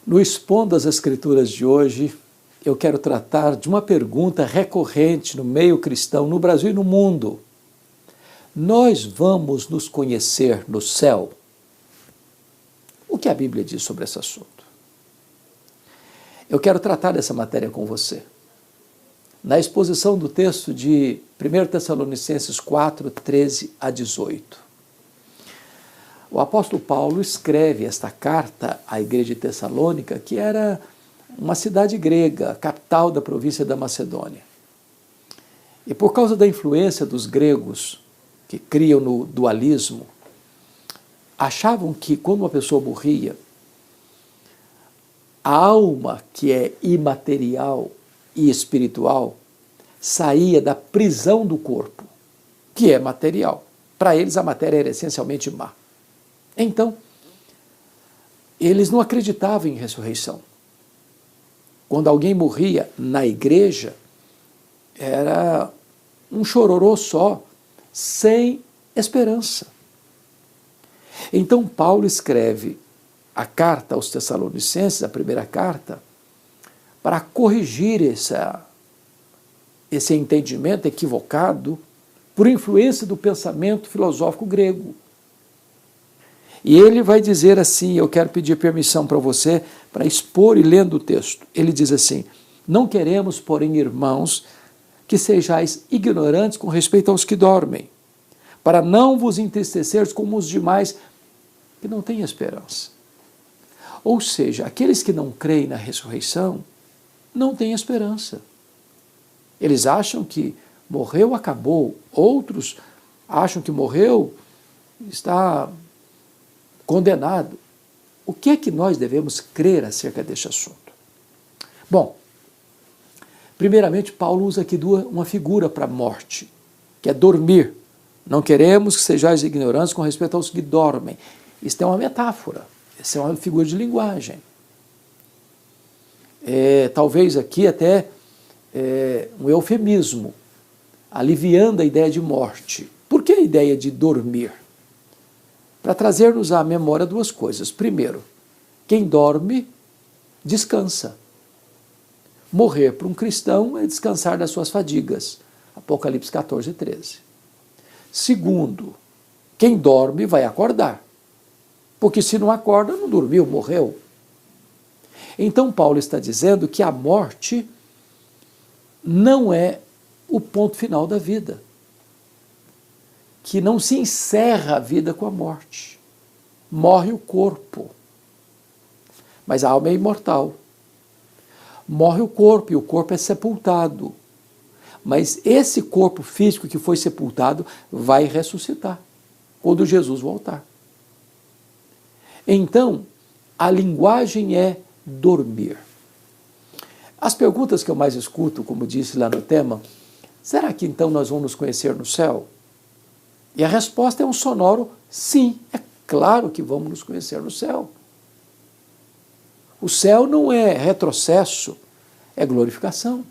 No Expondo as Escrituras de hoje, eu quero tratar de uma pergunta recorrente no meio cristão, no Brasil e no mundo. Nós vamos nos conhecer no céu? O que a Bíblia diz sobre esse assunto? Eu quero tratar dessa matéria com você. Na exposição do texto de 1 Tessalonicenses 4, 13 a 18. O apóstolo Paulo escreve esta carta à igreja de Tessalônica, que era uma cidade grega, capital da província da Macedônia. E por causa da influência dos gregos, que criam no dualismo, achavam que quando uma pessoa morria, a alma, que é imaterial e espiritual, saía da prisão do corpo, que é material. Para eles a matéria era essencialmente má. Então, eles não acreditavam em ressurreição. Quando alguém morria na igreja, era um chororô só, sem esperança. Então Paulo escreve a carta aos Tessalonicenses, a primeira carta, para corrigir esse entendimento equivocado por influência do pensamento filosófico grego. E ele vai dizer assim, eu quero pedir permissão para você para expor e lendo o texto. Ele diz assim: não queremos, porém, irmãos, que sejais ignorantes com respeito aos que dormem, para não vos entristeceres como os demais que não têm esperança. Ou seja, aqueles que não creem na ressurreição não têm esperança. Eles acham que morreu, acabou. Outros acham que morreu, está condenado. O que é que nós devemos crer acerca deste assunto? Bom, primeiramente, Paulo usa aqui uma figura para a morte, que é dormir. Não queremos que sejais ignorantes com respeito aos que dormem. Isso é uma metáfora, isso é uma figura de linguagem. Talvez aqui até um eufemismo, aliviando a ideia de morte. Por que a ideia de dormir? Para trazer-nos à memória duas coisas. Primeiro, quem dorme, descansa. Morrer para um cristão é descansar das suas fadigas. Apocalipse 14, 13. Segundo, quem dorme vai acordar. Porque se não acorda, não dormiu, morreu. Então Paulo está dizendo que a morte não é o ponto final da vida. Que não se encerra a vida com a morte. Morre o corpo. Mas a alma é imortal. Morre o corpo e o corpo é sepultado. Mas esse corpo físico que foi sepultado vai ressuscitar quando Jesus voltar. Então, a linguagem é dormir. As perguntas que eu mais escuto, como disse lá no tema, será que então nós vamos nos conhecer no céu? E a resposta é um sonoro sim, é claro que vamos nos conhecer no céu. O céu não é retrocesso, é glorificação.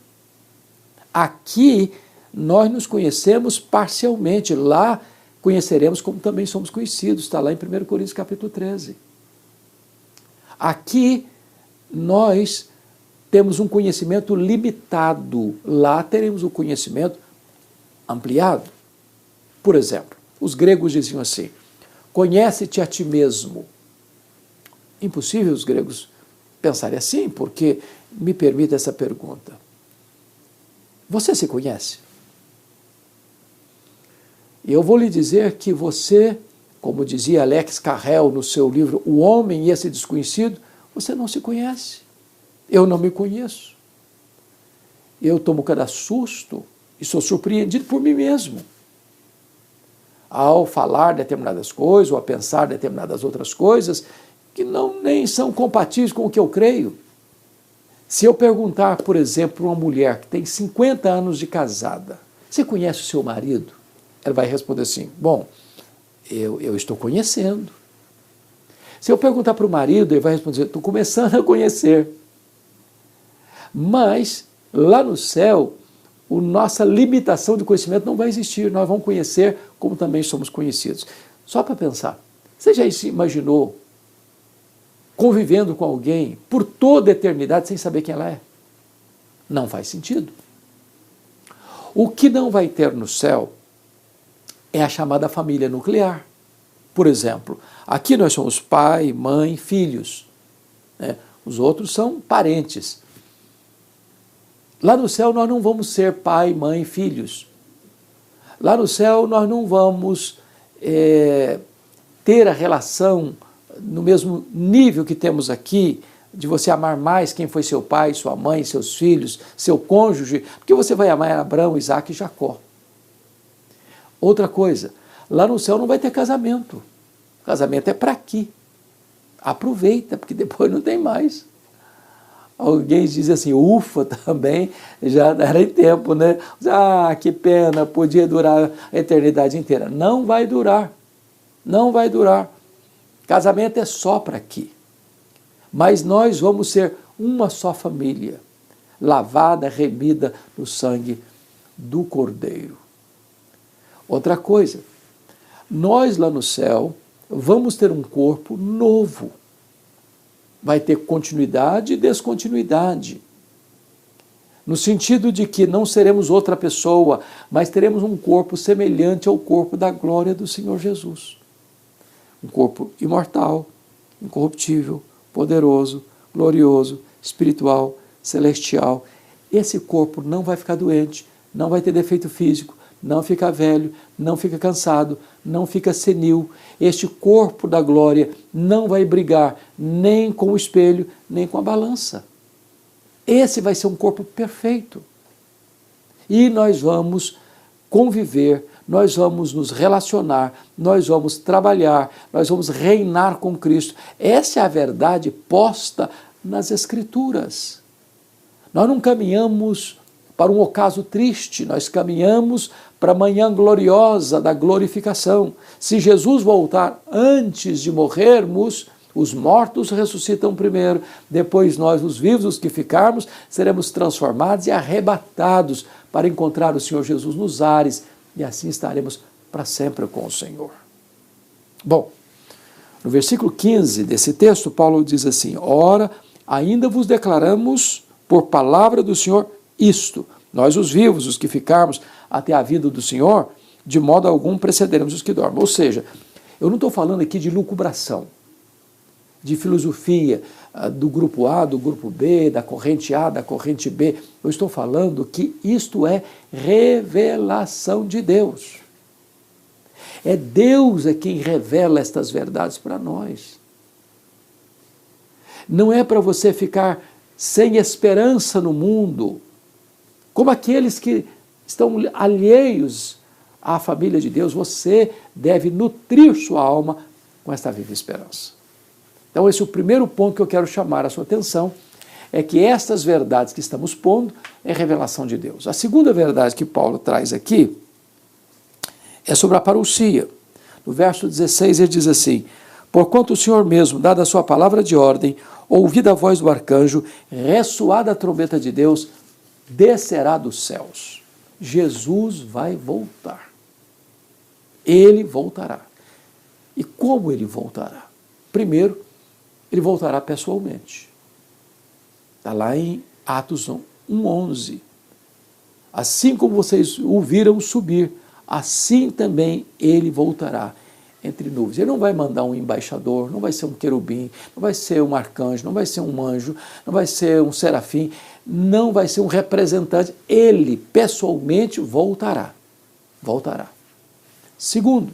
Aqui nós nos conhecemos parcialmente, lá conheceremos como também somos conhecidos, está lá em 1 Coríntios capítulo 13. Aqui nós temos um conhecimento limitado, lá teremos um conhecimento ampliado. Por exemplo, os gregos diziam assim: conhece-te a ti mesmo. Impossível os gregos pensarem assim, porque me permite essa pergunta. Você se conhece? E eu vou lhe dizer que você, como dizia Alex Carrel no seu livro O Homem e Esse Desconhecido, você não se conhece. Eu não me conheço. Eu tomo cada susto e sou surpreendido por mim mesmo. Ao falar determinadas coisas, ou a pensar determinadas outras coisas, que nem são compatíveis com o que eu creio. Se eu perguntar, por exemplo, para uma mulher que tem 50 anos de casada, você conhece o seu marido? Ela vai responder assim: bom, eu estou conhecendo. Se eu perguntar para o marido, ele vai responder: estou começando a conhecer. Mas, lá no céu, a nossa limitação de conhecimento não vai existir. Nós vamos conhecer como também somos conhecidos. Só para pensar, você já se imaginou convivendo com alguém por toda a eternidade sem saber quem ela é. Não faz sentido. O que não vai ter no céu é a chamada família nuclear. Por exemplo, aqui nós somos pai, mãe, filhos, né? Os outros são parentes. Lá no céu nós não vamos ser pai, mãe, filhos. Lá no céu nós não vamos ter a relação no mesmo nível que temos aqui, de você amar mais quem foi seu pai, sua mãe, seus filhos, seu cônjuge, porque você vai amar Abraão, Isaac e Jacó. Outra coisa, lá no céu não vai ter casamento. Casamento é para aqui. Aproveita, porque depois não tem mais. Alguém diz assim, ufa, também já era em tempo, né? Ah, que pena, podia durar a eternidade inteira. Não vai durar. Não vai durar. Casamento é só para aqui. Mas nós vamos ser uma só família, lavada, remida no sangue do Cordeiro. Outra coisa, nós lá no céu vamos ter um corpo novo. Vai ter continuidade e descontinuidade. No sentido de que não seremos outra pessoa, mas teremos um corpo semelhante ao corpo da glória do Senhor Jesus. Um corpo imortal, incorruptível, poderoso, glorioso, espiritual, celestial. Esse corpo não vai ficar doente, não vai ter defeito físico, não fica velho, não fica cansado, não fica senil. Este corpo da glória não vai brigar nem com o espelho, nem com a balança. Esse vai ser um corpo perfeito. E nós vamos conviver, nós vamos nos relacionar, nós vamos trabalhar, nós vamos reinar com Cristo. Essa é a verdade posta nas Escrituras. Nós não caminhamos para um ocaso triste, nós caminhamos para a manhã gloriosa da glorificação. Se Jesus voltar antes de morrermos, os mortos ressuscitam primeiro, depois nós, os vivos, os que ficarmos, seremos transformados e arrebatados para encontrar o Senhor Jesus nos ares, e assim estaremos para sempre com o Senhor. Bom, no versículo 15 desse texto, Paulo diz assim, ora, ainda vos declaramos por palavra do Senhor isto, nós os vivos, os que ficarmos até a vinda do Senhor, de modo algum precederemos os que dormem. Ou seja, eu não estou falando aqui de lucubração, de filosofia do grupo A, do grupo B, da corrente A, da corrente B. Eu estou falando que isto é revelação de Deus. É Deus quem revela estas verdades para nós. Não é para você ficar sem esperança no mundo, como aqueles que estão alheios à família de Deus. Você deve nutrir sua alma com esta viva esperança. Então esse é o primeiro ponto que eu quero chamar a sua atenção, é que estas verdades que estamos pondo é revelação de Deus. A segunda verdade que Paulo traz aqui é sobre a parousia. No verso 16 ele diz assim, porquanto o Senhor mesmo, dada a sua palavra de ordem, ouvida a voz do arcanjo, ressoada a trombeta de Deus, descerá dos céus. Jesus vai voltar. Ele voltará. E como ele voltará? Primeiro, ele voltará pessoalmente. Está lá em Atos 1:11. Assim como vocês o viram subir, assim também ele voltará entre nuvens. Ele não vai mandar um embaixador, não vai ser um querubim, não vai ser um arcanjo, não vai ser um anjo, não vai ser um serafim, não vai ser um representante. Ele pessoalmente voltará. Voltará. Segundo,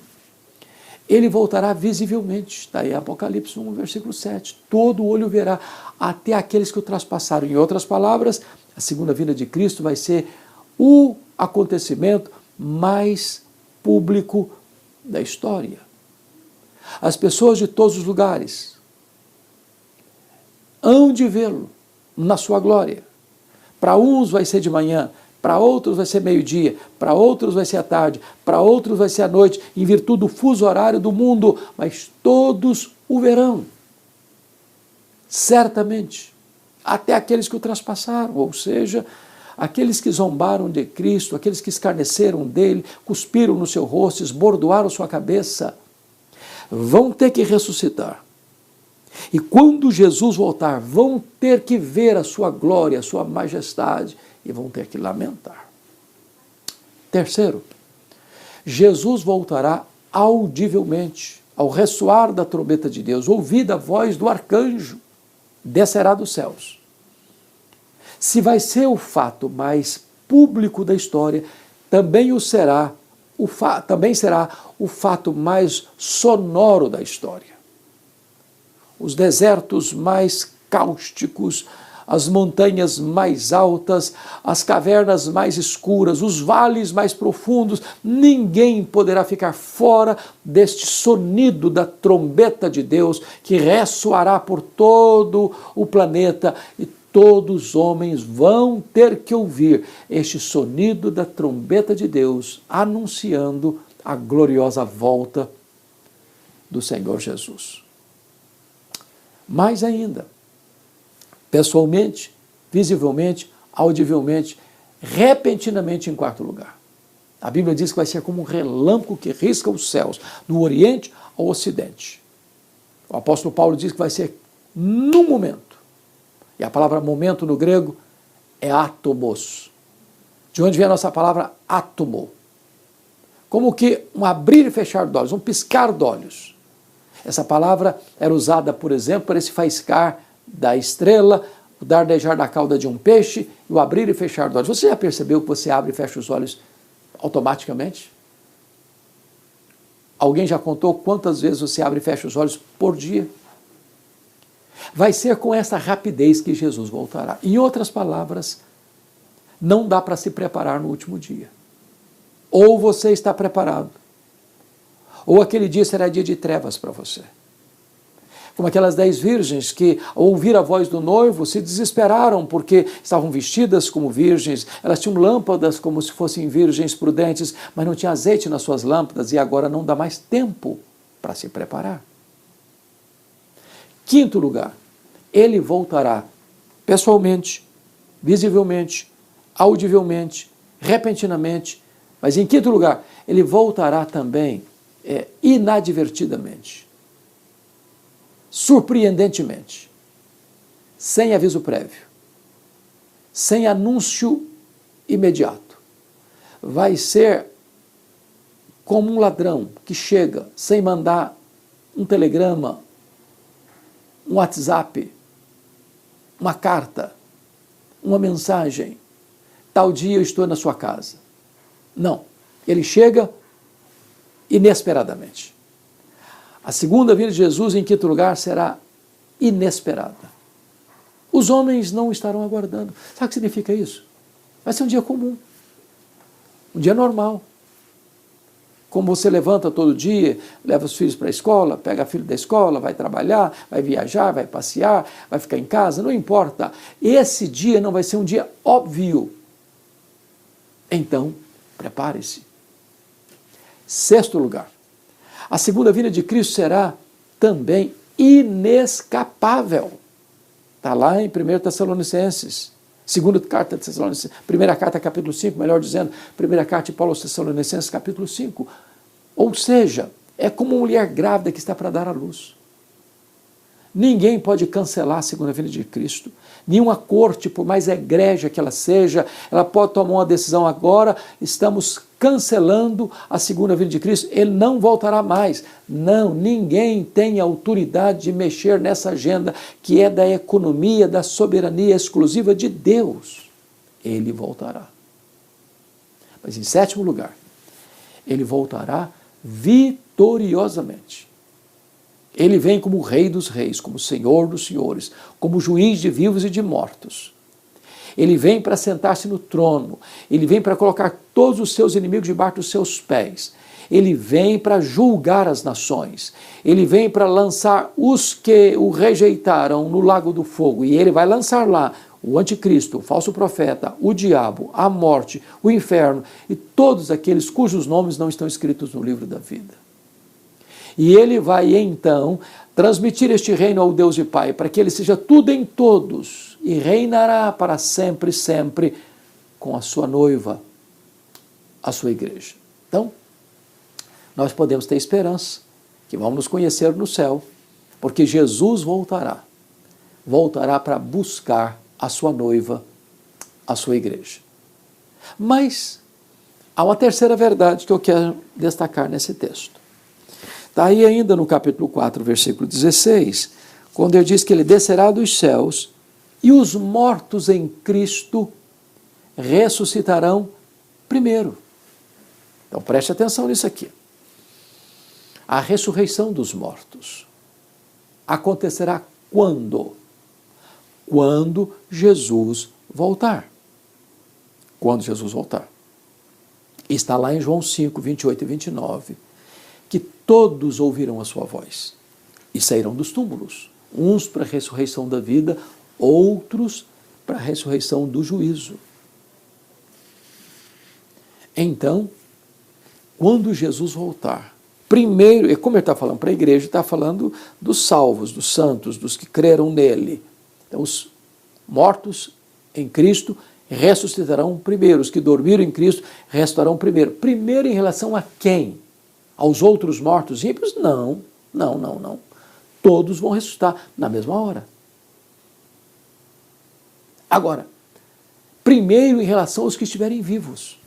ele voltará visivelmente. Está aí Apocalipse 1, versículo 7. Todo olho verá, até aqueles que o traspassaram. Em outras palavras, a segunda vinda de Cristo vai ser o acontecimento mais público da história. As pessoas de todos os lugares hão de vê-lo na sua glória. Para uns vai ser de manhã, para outros vai ser meio-dia, para outros vai ser à tarde, para outros vai ser à noite, em virtude do fuso horário do mundo, mas todos o verão. Certamente, até aqueles que o traspassaram, ou seja, aqueles que zombaram de Cristo, aqueles que escarneceram dele, cuspiram no seu rosto, esbordoaram sua cabeça, vão ter que ressuscitar. E quando Jesus voltar, vão ter que ver a sua glória, a sua majestade, e vão ter que lamentar. Terceiro, Jesus voltará audivelmente, ao ressoar da trombeta de Deus, ouvida a voz do arcanjo, descerá dos céus. Se vai ser o fato mais público da história, também será o fato mais sonoro da história. Os desertos mais cáusticos, as montanhas mais altas, as cavernas mais escuras, os vales mais profundos, ninguém poderá ficar fora deste sonido da trombeta de Deus que ressoará por todo o planeta e todos os homens vão ter que ouvir este sonido da trombeta de Deus anunciando a gloriosa volta do Senhor Jesus. Mais ainda, pessoalmente, visivelmente, audivelmente, repentinamente em quarto lugar. A Bíblia diz que vai ser como um relâmpago que risca os céus, do Oriente ao Ocidente. O apóstolo Paulo diz que vai ser num momento. E a palavra momento no grego é átomos. De onde vem a nossa palavra átomo? Como que um abrir e fechar de olhos, um piscar de olhos. Essa palavra era usada, por exemplo, para esse faiscar da estrela, o dardejar da cauda de um peixe e o abrir e fechar dos olhos. Você já percebeu que você abre e fecha os olhos automaticamente? Alguém já contou quantas vezes você abre e fecha os olhos por dia? Vai ser com essa rapidez que Jesus voltará. Em outras palavras, não dá para se preparar no último dia. Ou você está preparado, ou aquele dia será dia de trevas para você. Como aquelas 10 virgens que, ao ouvir a voz do noivo, se desesperaram porque estavam vestidas como virgens, elas tinham lâmpadas como se fossem virgens prudentes, mas não tinha azeite nas suas lâmpadas e agora não dá mais tempo para se preparar. Quinto lugar, ele voltará pessoalmente, visivelmente, audivelmente, repentinamente, mas em quinto lugar, ele voltará também inadvertidamente. Surpreendentemente, sem aviso prévio, sem anúncio imediato. Vai ser como um ladrão que chega sem mandar um telegrama, um WhatsApp, uma carta, uma mensagem. Tal dia eu estou na sua casa. Não, ele chega inesperadamente. A segunda vinda de Jesus, em quinto lugar, será inesperada. Os homens não estarão aguardando. Sabe o que significa isso? Vai ser um dia comum, um dia normal. Como você levanta todo dia, leva os filhos para a escola, pega filho da escola, vai trabalhar, vai viajar, vai passear, vai ficar em casa, não importa. Esse dia não vai ser um dia óbvio. Então, prepare-se. Sexto lugar. A segunda vinda de Cristo será também inescapável. Está lá em 1 Tessalonicenses, segunda carta de Tessalonicenses, primeira carta capítulo 5, melhor dizendo, primeira carta de Paulo aos Tessalonicenses capítulo 5. Ou seja, é como uma mulher grávida que está para dar à luz. Ninguém pode cancelar a segunda vinda de Cristo. Nenhuma corte, por mais egrégia que ela seja, ela pode tomar uma decisão agora, estamos cancelando a segunda vinda de Cristo, ele não voltará mais. Não, ninguém tem autoridade de mexer nessa agenda que é da economia, da soberania exclusiva de Deus. Ele voltará. Mas em sétimo lugar, ele voltará vitoriosamente. Ele vem como o Rei dos Reis, como o Senhor dos Senhores, como juiz de vivos e de mortos. Ele vem para sentar-se no trono, ele vem para colocar todos os seus inimigos debaixo dos seus pés. Ele vem para julgar as nações, ele vem para lançar os que o rejeitaram no lago do fogo, e ele vai lançar lá o anticristo, o falso profeta, o diabo, a morte, o inferno e todos aqueles cujos nomes não estão escritos no livro da vida. E ele vai então transmitir este reino ao Deus e Pai, para que ele seja tudo em todos e reinará para sempre, sempre com a sua noiva, a sua igreja. Então, nós podemos ter esperança que vamos nos conhecer no céu, Porque Jesus voltará. Voltará para buscar a sua noiva, a sua igreja. Mas há uma terceira verdade que eu quero destacar nesse texto. Está aí ainda no capítulo 4, versículo 16, quando ele diz que ele descerá dos céus e os mortos em Cristo ressuscitarão primeiro. Então preste atenção nisso aqui. A ressurreição dos mortos acontecerá quando? Quando Jesus voltar. Quando Jesus voltar. Está lá em João 5, 28 e 29, que todos ouvirão a sua voz e sairão dos túmulos, uns para a ressurreição da vida, outros para a ressurreição do juízo. Então, quando Jesus voltar, primeiro, e como ele está falando para a igreja, está falando dos salvos, dos santos, dos que creram nele. Então, os mortos em Cristo ressuscitarão primeiro, os que dormiram em Cristo ressuscitarão primeiro. Primeiro em relação a quem? Aos outros mortos ímpios? Não. Todos vão ressuscitar na mesma hora. Agora, primeiro em relação aos que estiverem vivos.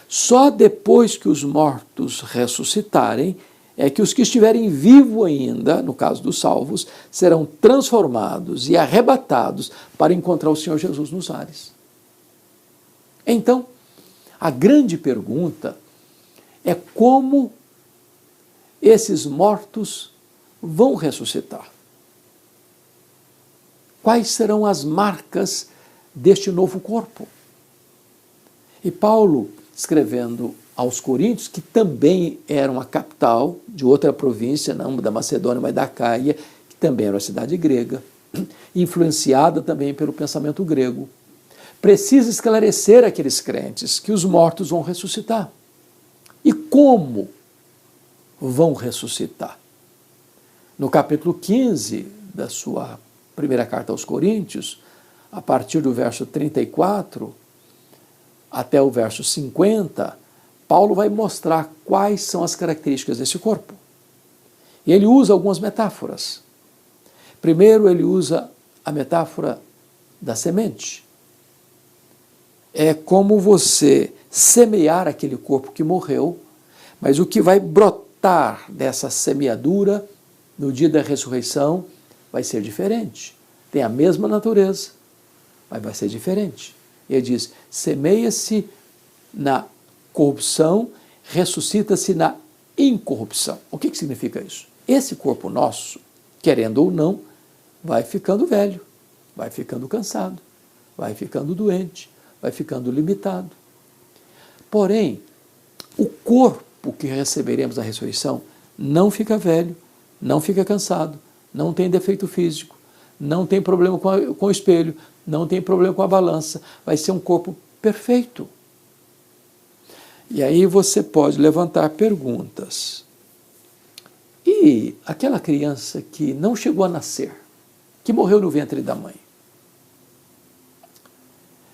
Só depois que os mortos ressuscitarem é que os que estiverem vivos ainda, no caso dos salvos, serão transformados e arrebatados para encontrar o Senhor Jesus nos ares. Então, a grande pergunta é como esses mortos vão ressuscitar. Quais serão as marcas deste novo corpo? E Paulo, escrevendo aos Coríntios, que também era uma capital de outra província, não da Macedônia, mas da Caia, que também era uma cidade grega, influenciada também pelo pensamento grego, precisa esclarecer aqueles crentes que os mortos vão ressuscitar. E como vão ressuscitar? No capítulo 15 da sua primeira carta aos Coríntios, a partir do verso 34 até o verso 50, Paulo vai mostrar quais são as características desse corpo. E ele usa algumas metáforas. Primeiro, ele usa a metáfora da semente. É como você semear aquele corpo que morreu, mas o que vai brotar dessa semeadura no dia da ressurreição vai ser diferente. Tem a mesma natureza, mas vai ser diferente. Ele diz, semeia-se na corrupção, ressuscita-se na incorrupção. O que significa isso? Esse corpo nosso, querendo ou não, vai ficando velho, vai ficando cansado, vai ficando doente, vai ficando limitado. Porém, o corpo que receberemos na ressurreição não fica velho, não fica cansado, não tem defeito físico, não tem problema com o espelho, não tem problema com a balança, vai ser um corpo perfeito. E aí você pode levantar perguntas. E aquela criança que não chegou a nascer, que morreu no ventre da mãe,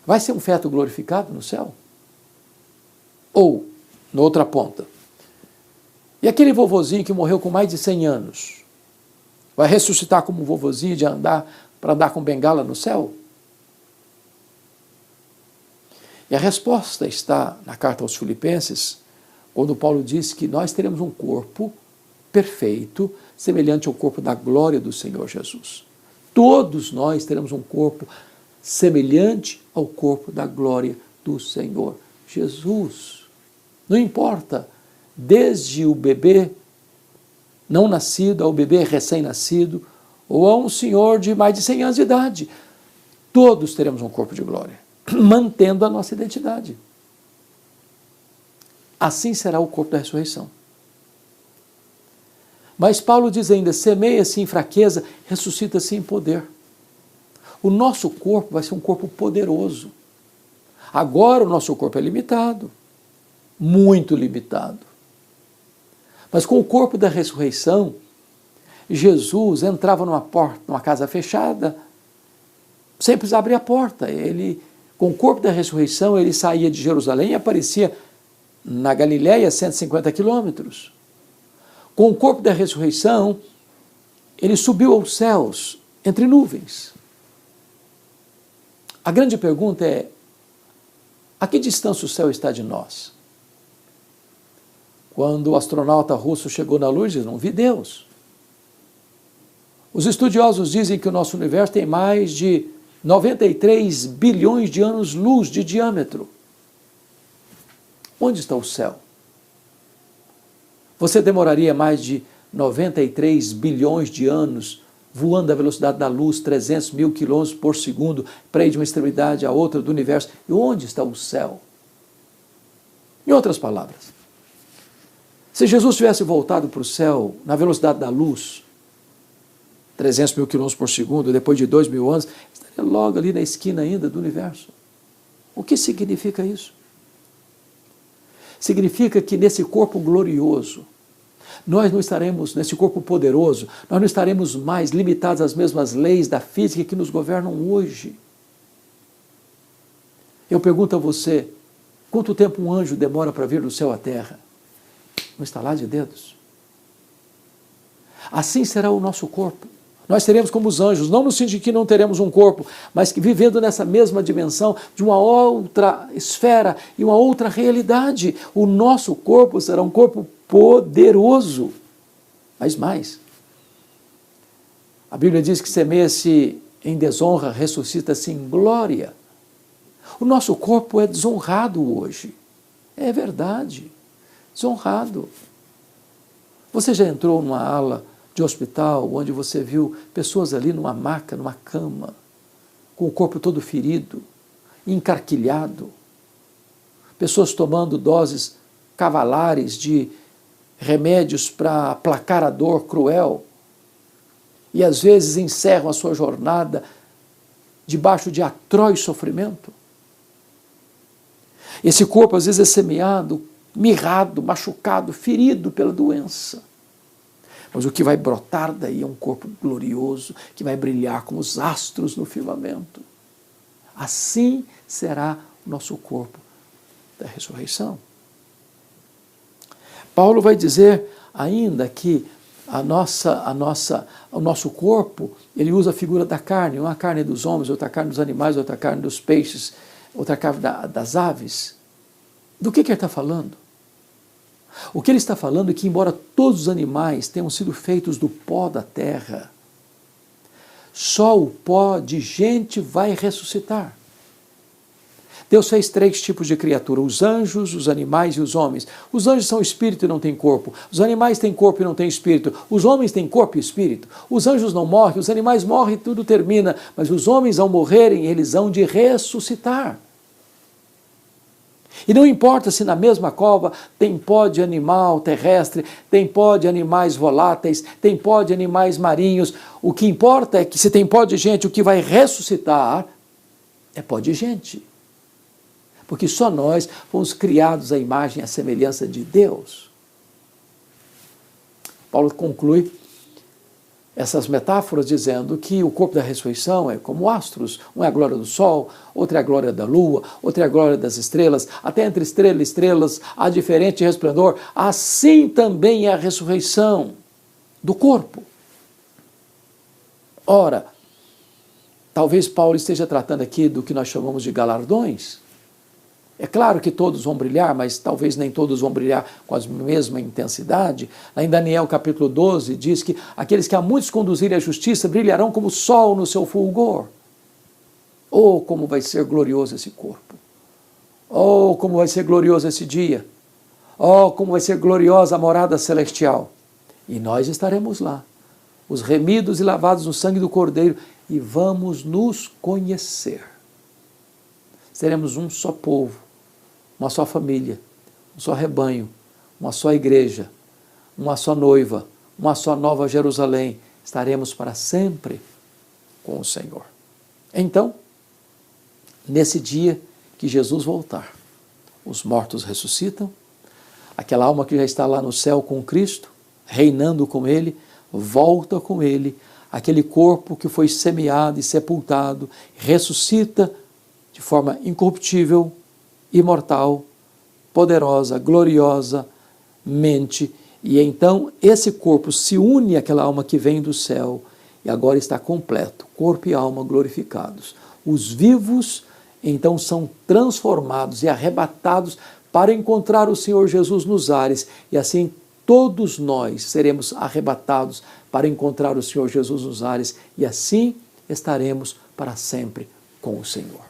vai ser um feto glorificado no céu? Ou, na outra ponta, e aquele vovozinho que morreu com mais de 100 anos, vai ressuscitar como um vovozinho de andar para andar com bengala no céu? E a resposta está na carta aos Filipenses, quando Paulo diz que nós teremos um corpo perfeito, semelhante ao corpo da glória do Senhor Jesus. Todos nós teremos um corpo semelhante ao corpo da glória do Senhor Jesus. Não importa, desde o bebê não nascido ao bebê recém-nascido, ou a um senhor de mais de 100 anos de idade, todos teremos um corpo de glória, mantendo a nossa identidade. Assim será o corpo da ressurreição. Mas Paulo diz ainda, semeia-se em fraqueza, ressuscita-se em poder. O nosso corpo vai ser um corpo poderoso. Agora o nosso corpo é limitado, muito limitado. Mas com o corpo da ressurreição, Jesus entrava numa porta, numa casa fechada, sem precisar abrir a porta. Ele, com o corpo da ressurreição, ele saía de Jerusalém e aparecia na Galiléia, 150 quilômetros. Com o corpo da ressurreição, ele subiu aos céus entre nuvens. A grande pergunta é: a que distância o céu está de nós? Quando o astronauta russo chegou na Lua, ele disse: não vi Deus. Os estudiosos dizem que o nosso universo tem mais de 93 bilhões de anos-luz de diâmetro. Onde está o céu? Você demoraria mais de 93 bilhões de anos voando à velocidade da luz, 300 mil quilômetros por segundo, para ir de uma extremidade à outra do universo. E onde está o céu? Em outras palavras, se Jesus tivesse voltado para o céu na velocidade da luz, 300 mil quilômetros por segundo, depois de 2.000 anos, estaria logo ali na esquina ainda do universo. O que significa isso? Significa que nesse corpo glorioso, nós não estaremos, nesse corpo poderoso, nós não estaremos mais limitados às mesmas leis da física que nos governam hoje. Eu pergunto a você, quanto tempo um anjo demora para vir do céu à terra? Um estalar de dedos. Assim será o nosso corpo. Nós seremos como os anjos, não no sentido de que não teremos um corpo, mas que vivendo nessa mesma dimensão, de uma outra esfera e uma outra realidade. O nosso corpo será um corpo poderoso. Mas mais, a Bíblia diz que semeia-se em desonra, ressuscita-se em glória. O nosso corpo é desonrado hoje. É verdade, desonrado. Você já entrou numa ala de hospital, onde você viu pessoas ali numa maca, numa cama, com o corpo todo ferido, encarquilhado, pessoas tomando doses cavalares de remédios para aplacar a dor cruel, e às vezes encerram a sua jornada debaixo de atroz sofrimento. Esse corpo às vezes é semeado, mirrado, machucado, ferido pela doença. Mas o que vai brotar daí é um corpo glorioso, que vai brilhar como os astros no firmamento. Assim será o nosso corpo da ressurreição. Paulo vai dizer ainda que o nosso corpo, ele usa a figura da carne, uma carne dos homens, outra carne dos animais, outra carne dos peixes, outra carne das aves. Do que ele está falando? O que ele está falando é que, embora todos os animais tenham sido feitos do pó da terra, só o pó de gente vai ressuscitar. Deus fez 3 tipos de criatura: os anjos, os animais e os homens. Os anjos são espírito e não têm corpo. Os animais têm corpo e não têm espírito. Os homens têm corpo e espírito. Os anjos não morrem, os animais morrem e tudo termina. Mas os homens, ao morrerem, eles hão de ressuscitar. E não importa se na mesma cova tem pó de animal terrestre, tem pó de animais voláteis, tem pó de animais marinhos. O que importa é que se tem pó de gente, o que vai ressuscitar é pó de gente. Porque só nós fomos criados à imagem e à semelhança de Deus. Paulo conclui essas metáforas dizendo que o corpo da ressurreição é como astros. Um é a glória do sol, outro é a glória da lua, outro é a glória das estrelas. Até entre estrela e estrelas há diferente resplendor. Assim também é a ressurreição do corpo. Ora, talvez Paulo esteja tratando aqui do que nós chamamos de galardões. É claro que todos vão brilhar, mas talvez nem todos vão brilhar com a mesma intensidade. Lá em Daniel capítulo 12 diz que aqueles que a muitos conduzirem à justiça brilharão como o sol no seu fulgor. Oh, como vai ser glorioso esse corpo! Oh, como vai ser glorioso esse dia! Oh, como vai ser gloriosa a morada celestial! E nós estaremos lá, os remidos e lavados no sangue do Cordeiro, e vamos nos conhecer. Seremos um só povo, uma só família, um só rebanho, uma só igreja, uma só noiva, uma só nova Jerusalém. Estaremos para sempre com o Senhor. Então, nesse dia que Jesus voltar, os mortos ressuscitam, aquela alma que já está lá no céu com Cristo, reinando com Ele, volta com Ele, aquele corpo que foi semeado e sepultado, ressuscita de forma incorruptível, imortal, poderosa, gloriosamente, E então esse corpo se une àquela alma que vem do céu e agora está completo, corpo e alma glorificados. Os vivos então são transformados e arrebatados para encontrar o Senhor Jesus nos ares, e assim todos nós seremos arrebatados para encontrar o Senhor Jesus nos ares, e assim estaremos para sempre com o Senhor.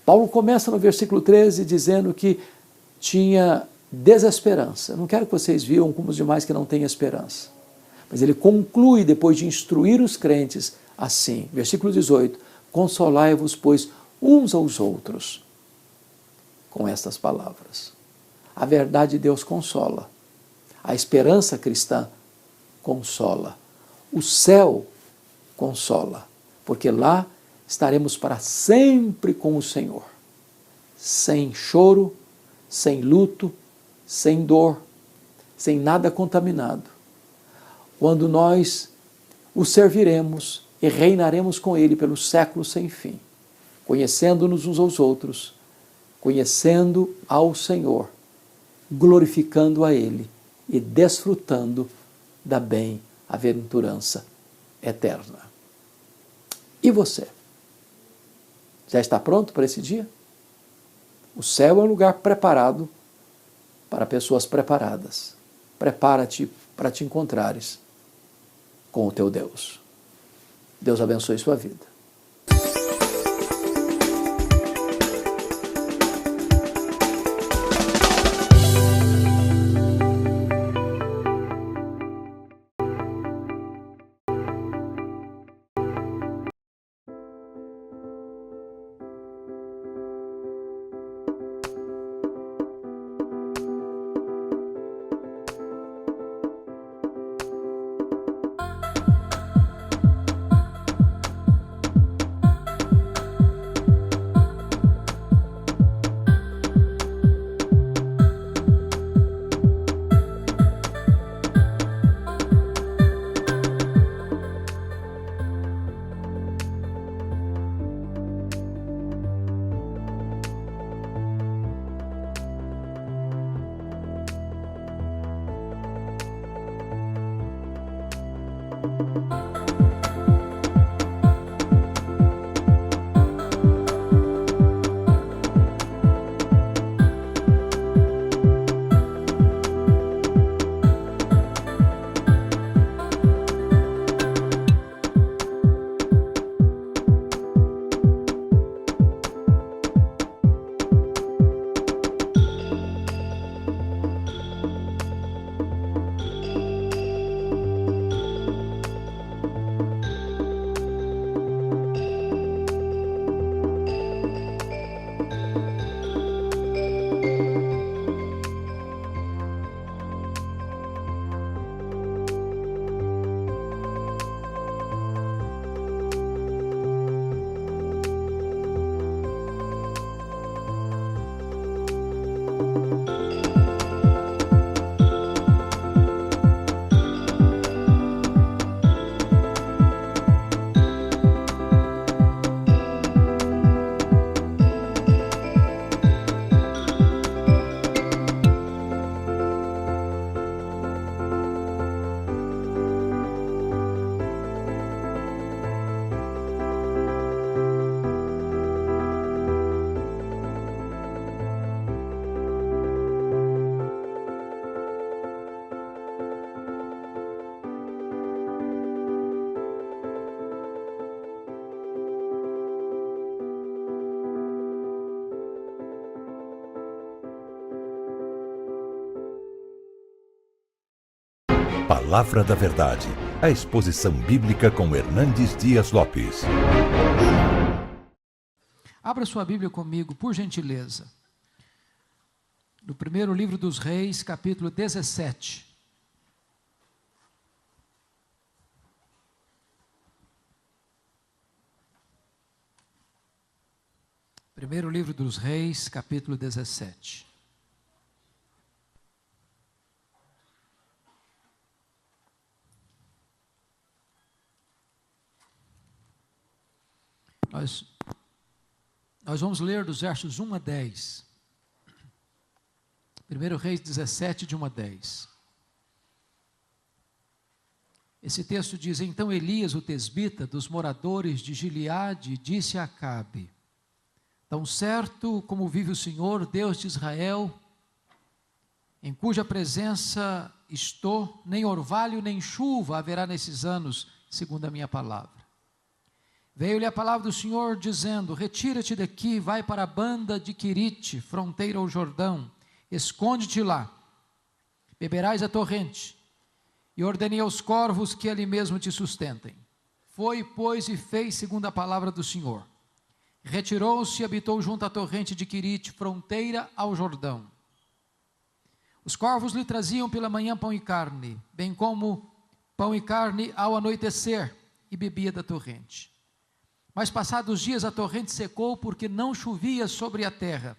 Paulo começa no versículo 13 dizendo que tinha desesperança. Eu não quero que vocês viam como os demais que não têm esperança. Mas ele conclui, depois de instruir os crentes, assim, versículo 18, consolai-vos, pois, uns aos outros, com estas palavras. A verdade de Deus consola. A esperança cristã consola. O céu consola, porque lá estaremos para sempre com o Senhor, sem choro, sem luto, sem dor, sem nada contaminado. Quando nós o serviremos e reinaremos com Ele pelos séculos sem fim, conhecendo-nos uns aos outros, conhecendo ao Senhor, glorificando a Ele e desfrutando da bem-aventurança eterna. E você? Já está pronto para esse dia? O céu é um lugar preparado para pessoas preparadas. Prepara-te para te encontrares com o teu Deus. Deus abençoe sua vida. Palavra da Verdade, a exposição bíblica com Hernandes Dias Lopes. Abra sua Bíblia comigo, por gentileza. No primeiro livro dos Reis, capítulo 17. Primeiro livro dos Reis, capítulo 17. Nós vamos ler dos versos 1 a 10. 1 Reis 17, de 1 a 10. Esse texto diz: então Elias, o tesbita, dos moradores de Gileade, disse a Acabe: tão certo como vive o Senhor, Deus de Israel, em cuja presença estou, nem orvalho nem chuva haverá nesses anos, segundo a minha palavra. Veio-lhe a palavra do Senhor dizendo: retira-te daqui, vai para a banda de Quirite, fronteira ao Jordão, esconde-te lá, beberás a torrente, e ordenei aos corvos que ali mesmo te sustentem. Foi, pois, e fez segundo a palavra do Senhor. Retirou-se e habitou junto à torrente de Quirite, fronteira ao Jordão. Os corvos lhe traziam pela manhã pão e carne, bem como pão e carne ao anoitecer, e bebia da torrente. Mas passados dias a torrente secou, porque não chovia sobre a terra.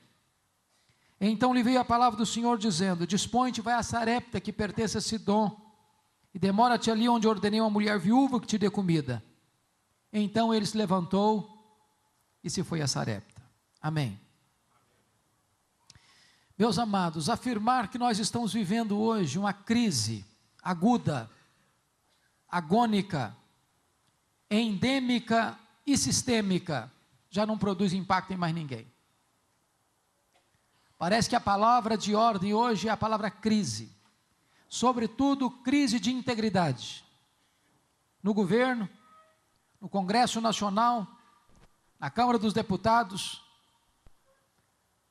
Então lhe veio a palavra do Senhor dizendo: dispõe-te, vai a Sarepta, que pertence a Sidom, e demora-te ali onde ordenei uma mulher viúva que te dê comida. Então ele se levantou e se foi a Sarepta. Amém. Meus amados, afirmar que nós estamos vivendo hoje uma crise aguda, agônica, endêmica e sistêmica, já não produz impacto em mais ninguém. Parece que a palavra de ordem hoje é a palavra crise. Sobretudo, crise de integridade. No governo, no Congresso Nacional, na Câmara dos Deputados,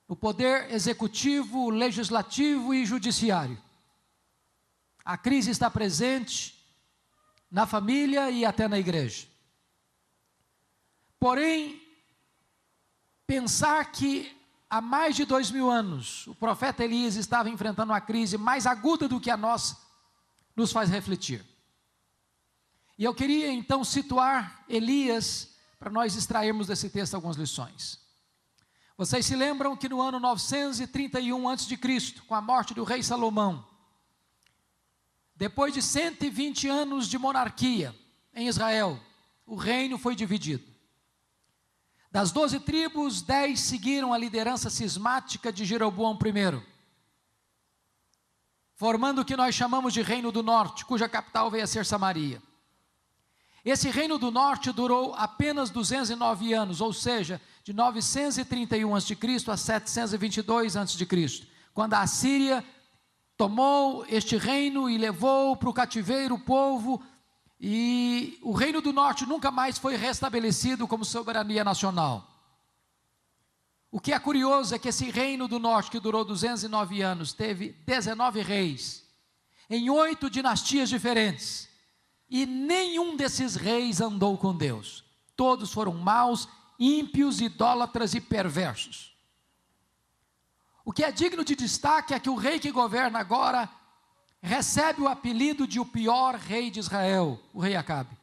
no Poder Executivo, Legislativo e Judiciário. A crise está presente na família e até na igreja. Porém, pensar que há mais de 2000 anos, o profeta Elias estava enfrentando uma crise mais aguda do que a nossa, nos faz refletir. E eu queria então situar Elias, para nós extrairmos desse texto algumas lições. Vocês se lembram que no ano 931 a.C., com a morte do rei Salomão, depois de 120 anos de monarquia em Israel, o reino foi dividido. Das 12 tribos, 10 seguiram a liderança cismática de Jeroboão I, formando o que nós chamamos de Reino do Norte, cuja capital veio a ser Samaria. Esse Reino do Norte durou apenas 209 anos, ou seja, de 931 a.C. a 722 a.C., quando a Assíria tomou este reino e levou para o cativeiro o povo. E o Reino do Norte nunca mais foi restabelecido como soberania nacional. O que é curioso é que esse Reino do Norte, que durou 209 anos, teve 19 reis, em 8 dinastias diferentes, e nenhum desses reis andou com Deus. Todos foram maus, ímpios, idólatras e perversos. O que é digno de destaque é que o rei que governa agora recebe o apelido de o pior rei de Israel, o rei Acabe.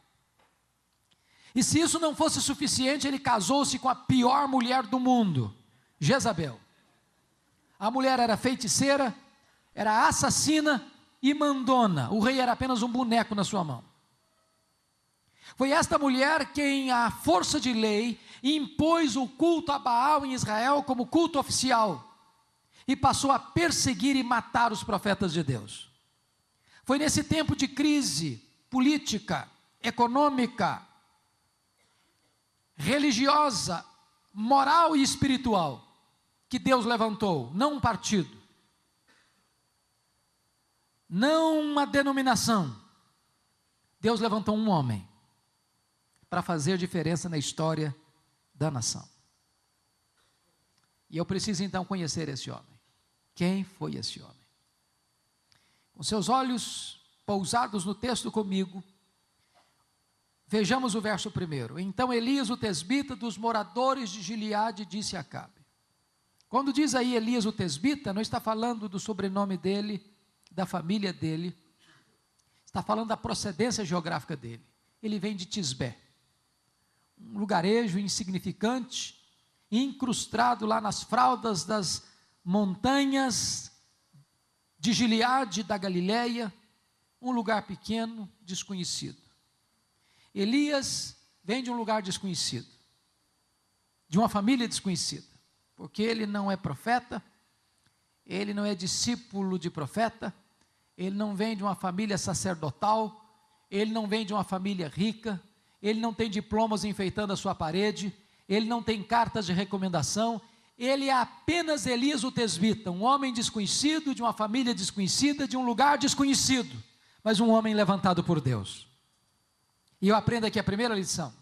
E se isso não fosse suficiente, ele casou-se com a pior mulher do mundo, Jezabel. A mulher era feiticeira, era assassina e mandona. O rei era apenas um boneco na sua mão. Foi esta mulher quem, à força de lei, impôs o culto a Baal em Israel como culto oficial e passou a perseguir e matar os profetas de Deus. Foi nesse tempo de crise política, econômica, religiosa, moral e espiritual, que Deus levantou, não um partido, não uma denominação. Deus levantou um homem para fazer diferença na história da nação. E eu preciso então conhecer esse homem. Quem foi esse homem? Com seus olhos pousados no texto comigo, vejamos o verso 1. Então Elias, o tesbita, dos moradores de Gileade, disse a Acabe. Quando diz aí Elias, o tesbita, não está falando do sobrenome dele, da família dele, está falando da procedência geográfica dele. Ele vem de Tisbé, um lugarejo insignificante, incrustado lá nas fraldas das montanhas de Gileade, da Galileia, um lugar pequeno, desconhecido. Elias vem de um lugar desconhecido, de uma família desconhecida, porque ele não é profeta, ele não é discípulo de profeta, ele não vem de uma família sacerdotal, ele não vem de uma família rica, ele não tem diplomas enfeitando a sua parede, ele não tem cartas de recomendação, ele é apenas Elias o tesbita, um homem desconhecido, de uma família desconhecida, de um lugar desconhecido, mas um homem levantado por Deus. E eu aprendo aqui a primeira lição: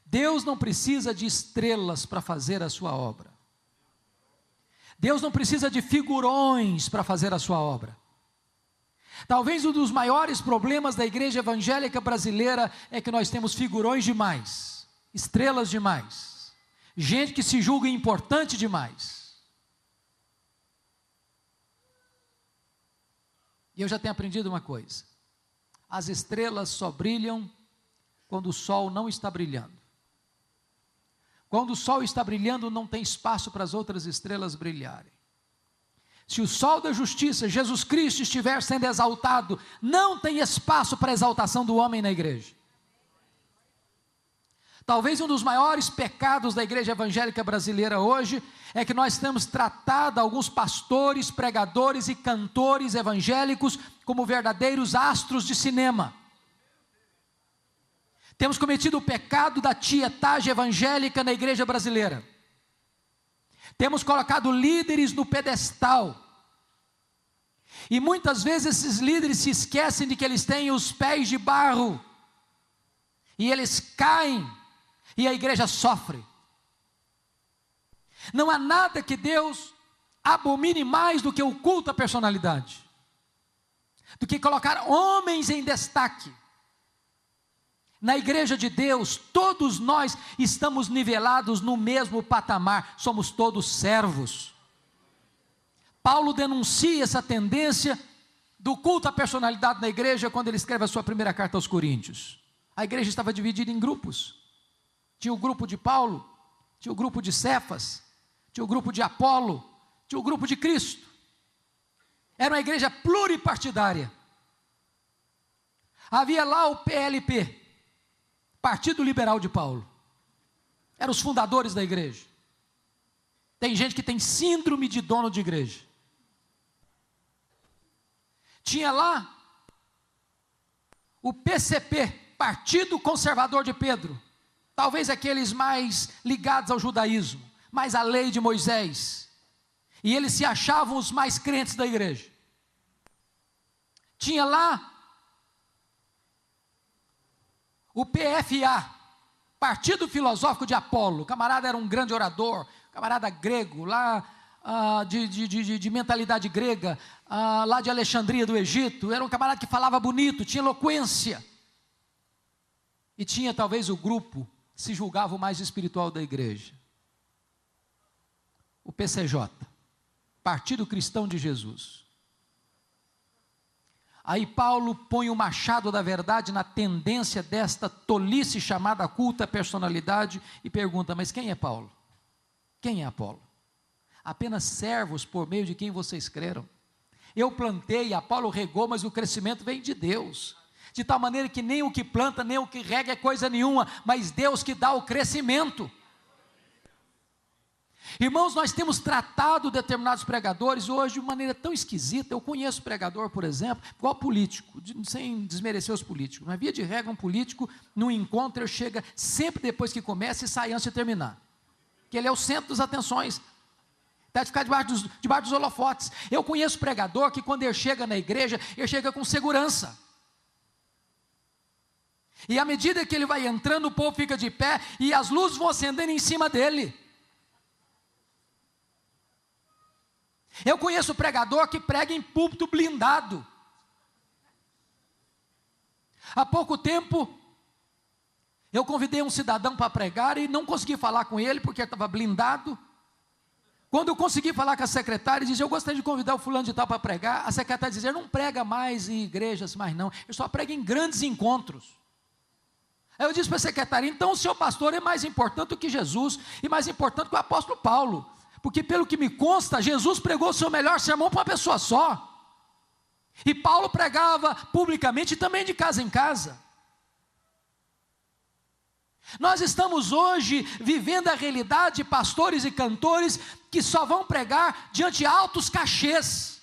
Deus não precisa de estrelas para fazer a sua obra. Deus não precisa de figurões para fazer a sua obra. Talvez um dos maiores problemas da igreja evangélica brasileira é que nós temos figurões demais, estrelas demais, gente que se julga importante demais. E eu já tenho aprendido uma coisa: as estrelas só brilham quando o sol não está brilhando. Quando o sol está brilhando, não tem espaço para as outras estrelas brilharem. Se o sol da justiça, Jesus Cristo, estiver sendo exaltado, não tem espaço para a exaltação do homem na igreja. Talvez um dos maiores pecados da igreja evangélica brasileira hoje é que nós temos tratado alguns pastores, pregadores e cantores evangélicos como verdadeiros astros de cinema. Temos cometido o pecado da tietagem evangélica na igreja brasileira. Temos colocado líderes no pedestal. E muitas vezes esses líderes se esquecem de que eles têm os pés de barro. E eles caem. E a igreja sofre. Não há nada que Deus abomine mais do que o culto à personalidade. Do que colocar homens em destaque. Na igreja de Deus, todos nós estamos nivelados no mesmo patamar, somos todos servos. Paulo denuncia essa tendência do culto à personalidade na igreja quando ele escreve a sua primeira carta aos Coríntios. A igreja estava dividida em grupos. Tinha o grupo de Paulo, tinha o grupo de Cefas, tinha o grupo de Apolo, tinha o grupo de Cristo. Era uma igreja pluripartidária. Havia lá o PLP, Partido Liberal de Paulo. Eram os fundadores da igreja. Tem gente que tem síndrome de dono de igreja. Tinha lá o PCP, Partido Conservador de Pedro. Talvez aqueles mais ligados ao judaísmo, mais à lei de Moisés. E eles se achavam os mais crentes da igreja. Tinha lá o PFA, Partido Filosófico de Apolo. O camarada era um grande orador, camarada grego, lá de mentalidade grega, lá de Alexandria do Egito. Era um camarada que falava bonito, tinha eloquência. E tinha talvez o grupo que se julgava o mais espiritual da igreja. O PCJ, Partido Cristão de Jesus. Aí Paulo põe o machado da verdade na tendência desta tolice chamada culto à personalidade e pergunta: mas quem é Paulo? Quem é Apolo? Apenas servos por meio de quem vocês creram. Eu plantei, Apolo regou, mas o crescimento vem de Deus. De tal maneira que nem o que planta, nem o que rega é coisa nenhuma, mas Deus que dá o crescimento. Irmãos, nós temos tratado determinados pregadores hoje de maneira tão esquisita. Eu conheço pregador, por exemplo, igual político, sem desmerecer os políticos, mas via de regra um político, num encontro, ele chega sempre depois que começa e sai antes de terminar, que ele é o centro das atenções, deve ficar debaixo dos holofotes. Eu conheço pregador que quando ele chega na igreja, ele chega com segurança, e à medida que ele vai entrando, o povo fica de pé, e as luzes vão acendendo em cima dele. Eu conheço pregador que prega em púlpito blindado. Há pouco tempo, eu convidei um cidadão para pregar e não consegui falar com ele porque ele estava blindado. Quando eu consegui falar com a secretária, dizia: eu gostaria de convidar o fulano de tal para pregar. A secretária dizia: ele não prega mais em igrejas, mais não, ele só prega em grandes encontros. Aí eu disse para a secretária: então o seu pastor é mais importante do que Jesus, e mais importante que o apóstolo Paulo. Porque pelo que me consta, Jesus pregou o seu melhor sermão para uma pessoa só. E Paulo pregava publicamente e também de casa em casa. Nós estamos hoje vivendo a realidade de pastores e cantores que só vão pregar diante de altos cachês.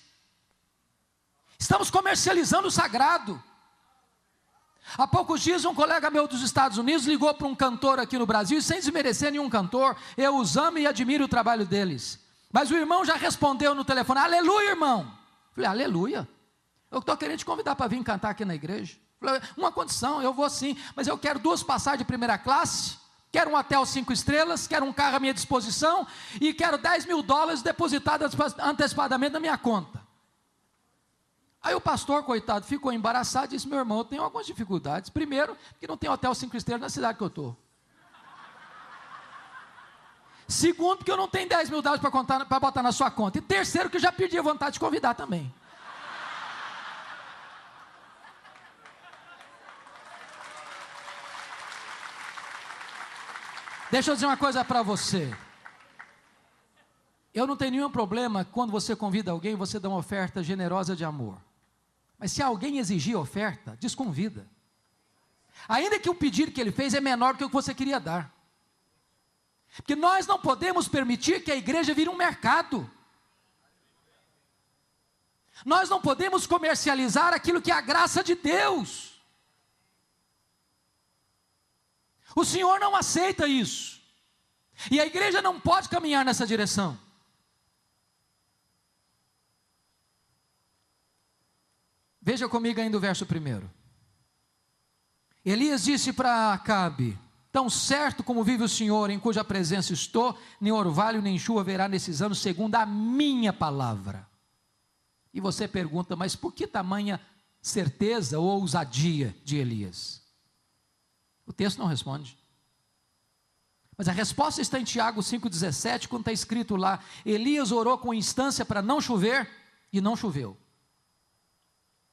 Estamos comercializando o sagrado. Há poucos dias um colega meu dos Estados Unidos ligou para um cantor aqui no Brasil, e sem desmerecer nenhum cantor, eu os amo e admiro o trabalho deles. Mas o irmão já respondeu no telefone: aleluia, irmão. Falei: aleluia, eu estou querendo te convidar para vir cantar aqui na igreja. Falei: uma condição, eu vou sim, mas eu quero 2 passagens de primeira classe, quero um hotel 5 estrelas, quero um carro à minha disposição, e quero $10.000 depositados antecipadamente na minha conta. Aí o pastor, coitado, ficou embaraçado e disse: meu irmão, eu tenho algumas dificuldades. Primeiro, porque não tem hotel 5 estrelas na cidade que eu estou. Segundo, porque eu não tenho $10.000 para botar na sua conta. E terceiro, que eu já perdi a vontade de convidar também. Deixa eu dizer uma coisa para você. Eu não tenho nenhum problema quando você convida alguém, você dá uma oferta generosa de amor. Mas se alguém exigir oferta, desconvida. Ainda que o pedido que ele fez é menor do que o que você queria dar. Porque nós não podemos permitir que a igreja vire um mercado. Nós não podemos comercializar aquilo que é a graça de Deus. O Senhor não aceita isso. E a igreja não pode caminhar nessa direção. Veja comigo ainda o verso 1. Elias disse para Acabe: tão certo como vive o Senhor, em cuja presença estou, nem orvalho nem chuva haverá nesses anos, segundo a minha palavra. E você pergunta: mas por que tamanha certeza ou ousadia de Elias? O texto não responde. Mas a resposta está em Tiago 5,17, quando está escrito lá: Elias orou com instância para não chover, e não choveu.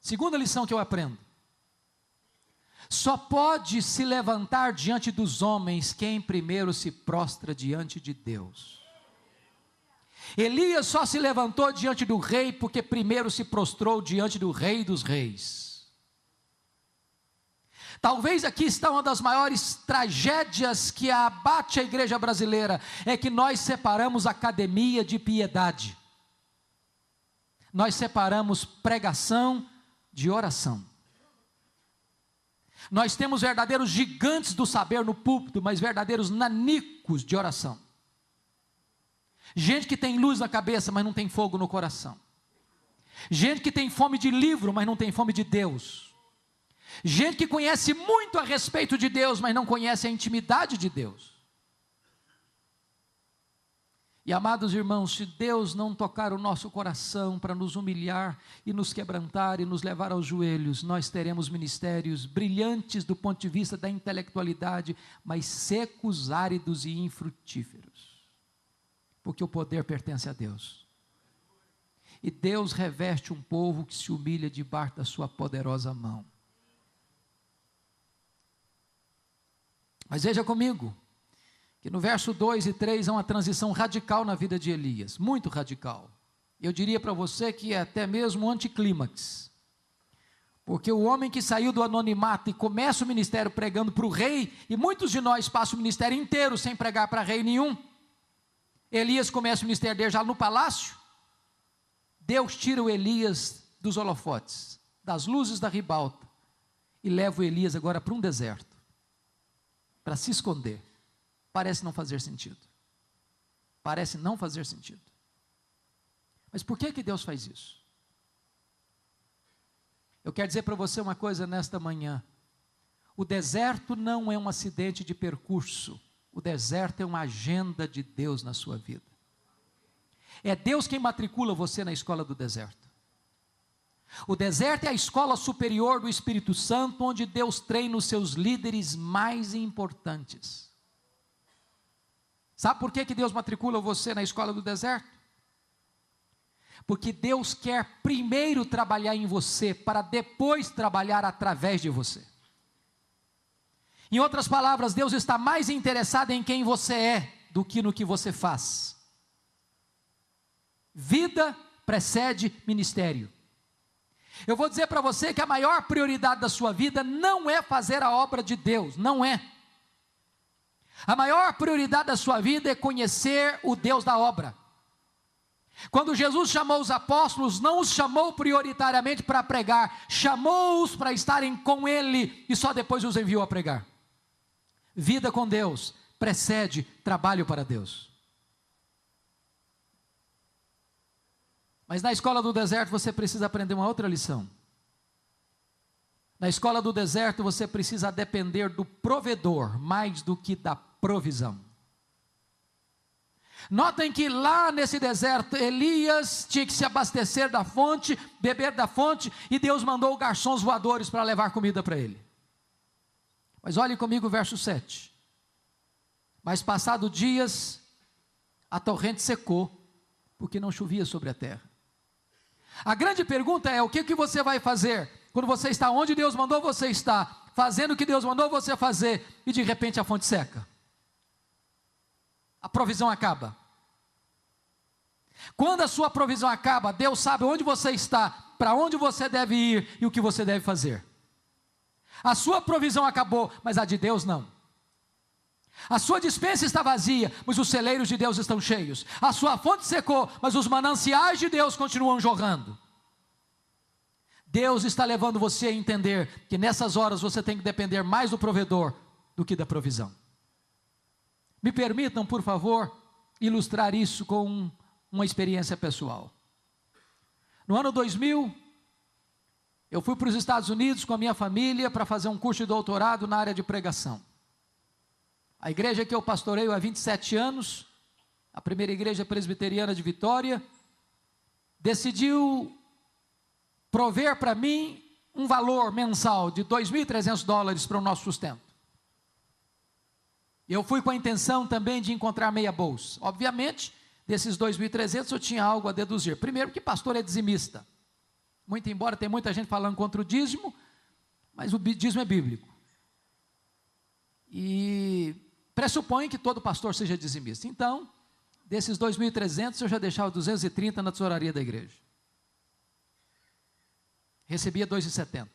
Segunda lição que eu aprendo: só pode se levantar diante dos homens quem primeiro se prostra diante de Deus. Elias só se levantou diante do rei porque primeiro se prostrou diante do Rei dos Reis. Talvez aqui está uma das maiores tragédias que abate a igreja brasileira, é que nós separamos academia de piedade. Nós separamos pregação de oração. Nós temos verdadeiros gigantes do saber no púlpito, mas verdadeiros nanicos de oração. Gente que tem luz na cabeça, mas não tem fogo no coração. Gente que tem fome de livro, mas não tem fome de Deus. Gente que conhece muito a respeito de Deus, mas não conhece a intimidade de Deus. E amados irmãos, se Deus não tocar o nosso coração para nos humilhar e nos quebrantar e nos levar aos joelhos, nós teremos ministérios brilhantes do ponto de vista da intelectualidade, mas secos, áridos e infrutíferos. Porque o poder pertence a Deus. E Deus reveste um povo que se humilha debaixo da sua poderosa mão. Mas veja comigo, que no verso 2 e 3 há uma transição radical na vida de Elias, muito radical. Eu diria para você que é até mesmo um anticlímax. Porque o homem que saiu do anonimato e começa o ministério pregando para o rei, e muitos de nós passam o ministério inteiro sem pregar para rei nenhum. Elias começa o ministério dele já no palácio. Deus tira o Elias dos holofotes, das luzes da ribalta, e leva o Elias agora para um deserto, para se esconder. Parece não fazer sentido. Parece não fazer sentido. Mas por que Deus faz isso? Eu quero dizer para você uma coisa nesta manhã. O deserto não é um acidente de percurso. O deserto é uma agenda de Deus na sua vida. É Deus quem matricula você na escola do deserto. O deserto é a escola superior do Espírito Santo, onde Deus treina os seus líderes mais importantes. Sabe por que Deus matricula você na escola do deserto? Porque Deus quer primeiro trabalhar em você, para depois trabalhar através de você. Em outras palavras, Deus está mais interessado em quem você é, do que no que você faz. Vida precede ministério. Eu vou dizer para você que a maior prioridade da sua vida não é fazer a obra de Deus, não é. A maior prioridade da sua vida é conhecer o Deus da obra. Quando Jesus chamou os apóstolos, não os chamou prioritariamente para pregar, chamou-os para estarem com Ele e só depois os enviou a pregar. Vida com Deus precede trabalho para Deus. Mas na escola do deserto você precisa aprender uma outra lição. Na escola do deserto você precisa depender do provedor mais do que da provisão. Notem que lá nesse deserto, Elias tinha que se abastecer da fonte, beber da fonte, e Deus mandou garçons voadores para levar comida para ele. Mas olhe comigo o verso 7. Mas passado dias, a torrente secou, porque não chovia sobre a terra. A grande pergunta é, o que você vai fazer quando você está onde Deus mandou você estar, fazendo o que Deus mandou você fazer, e de repente a fonte seca? A provisão acaba. Quando a sua provisão acaba, Deus sabe onde você está, para onde você deve ir e o que você deve fazer. A sua provisão acabou, mas a de Deus não. A sua despensa está vazia, mas os celeiros de Deus estão cheios. A sua fonte secou, mas os mananciais de Deus continuam jorrando. Deus está levando você a entender que nessas horas você tem que depender mais do provedor do que da provisão. Me permitam, por favor, ilustrar isso com uma experiência pessoal. No ano 2000, eu fui para os Estados Unidos com a minha família para fazer um curso de doutorado na área de pregação. A igreja que eu pastoreio há 27 anos, a primeira igreja presbiteriana de Vitória, decidiu prover para mim um valor mensal de $2.300 para o nosso sustento. Eu fui com a intenção também de encontrar meia bolsa. Obviamente, desses 2.300 eu tinha algo a deduzir. Primeiro, que pastor é dizimista. Muito embora tem muita gente falando contra o dízimo, mas o dízimo é bíblico. E pressupõe que todo pastor seja dizimista. Então, desses 2.300 eu já deixava 230 na tesouraria da igreja. Recebia 2,70.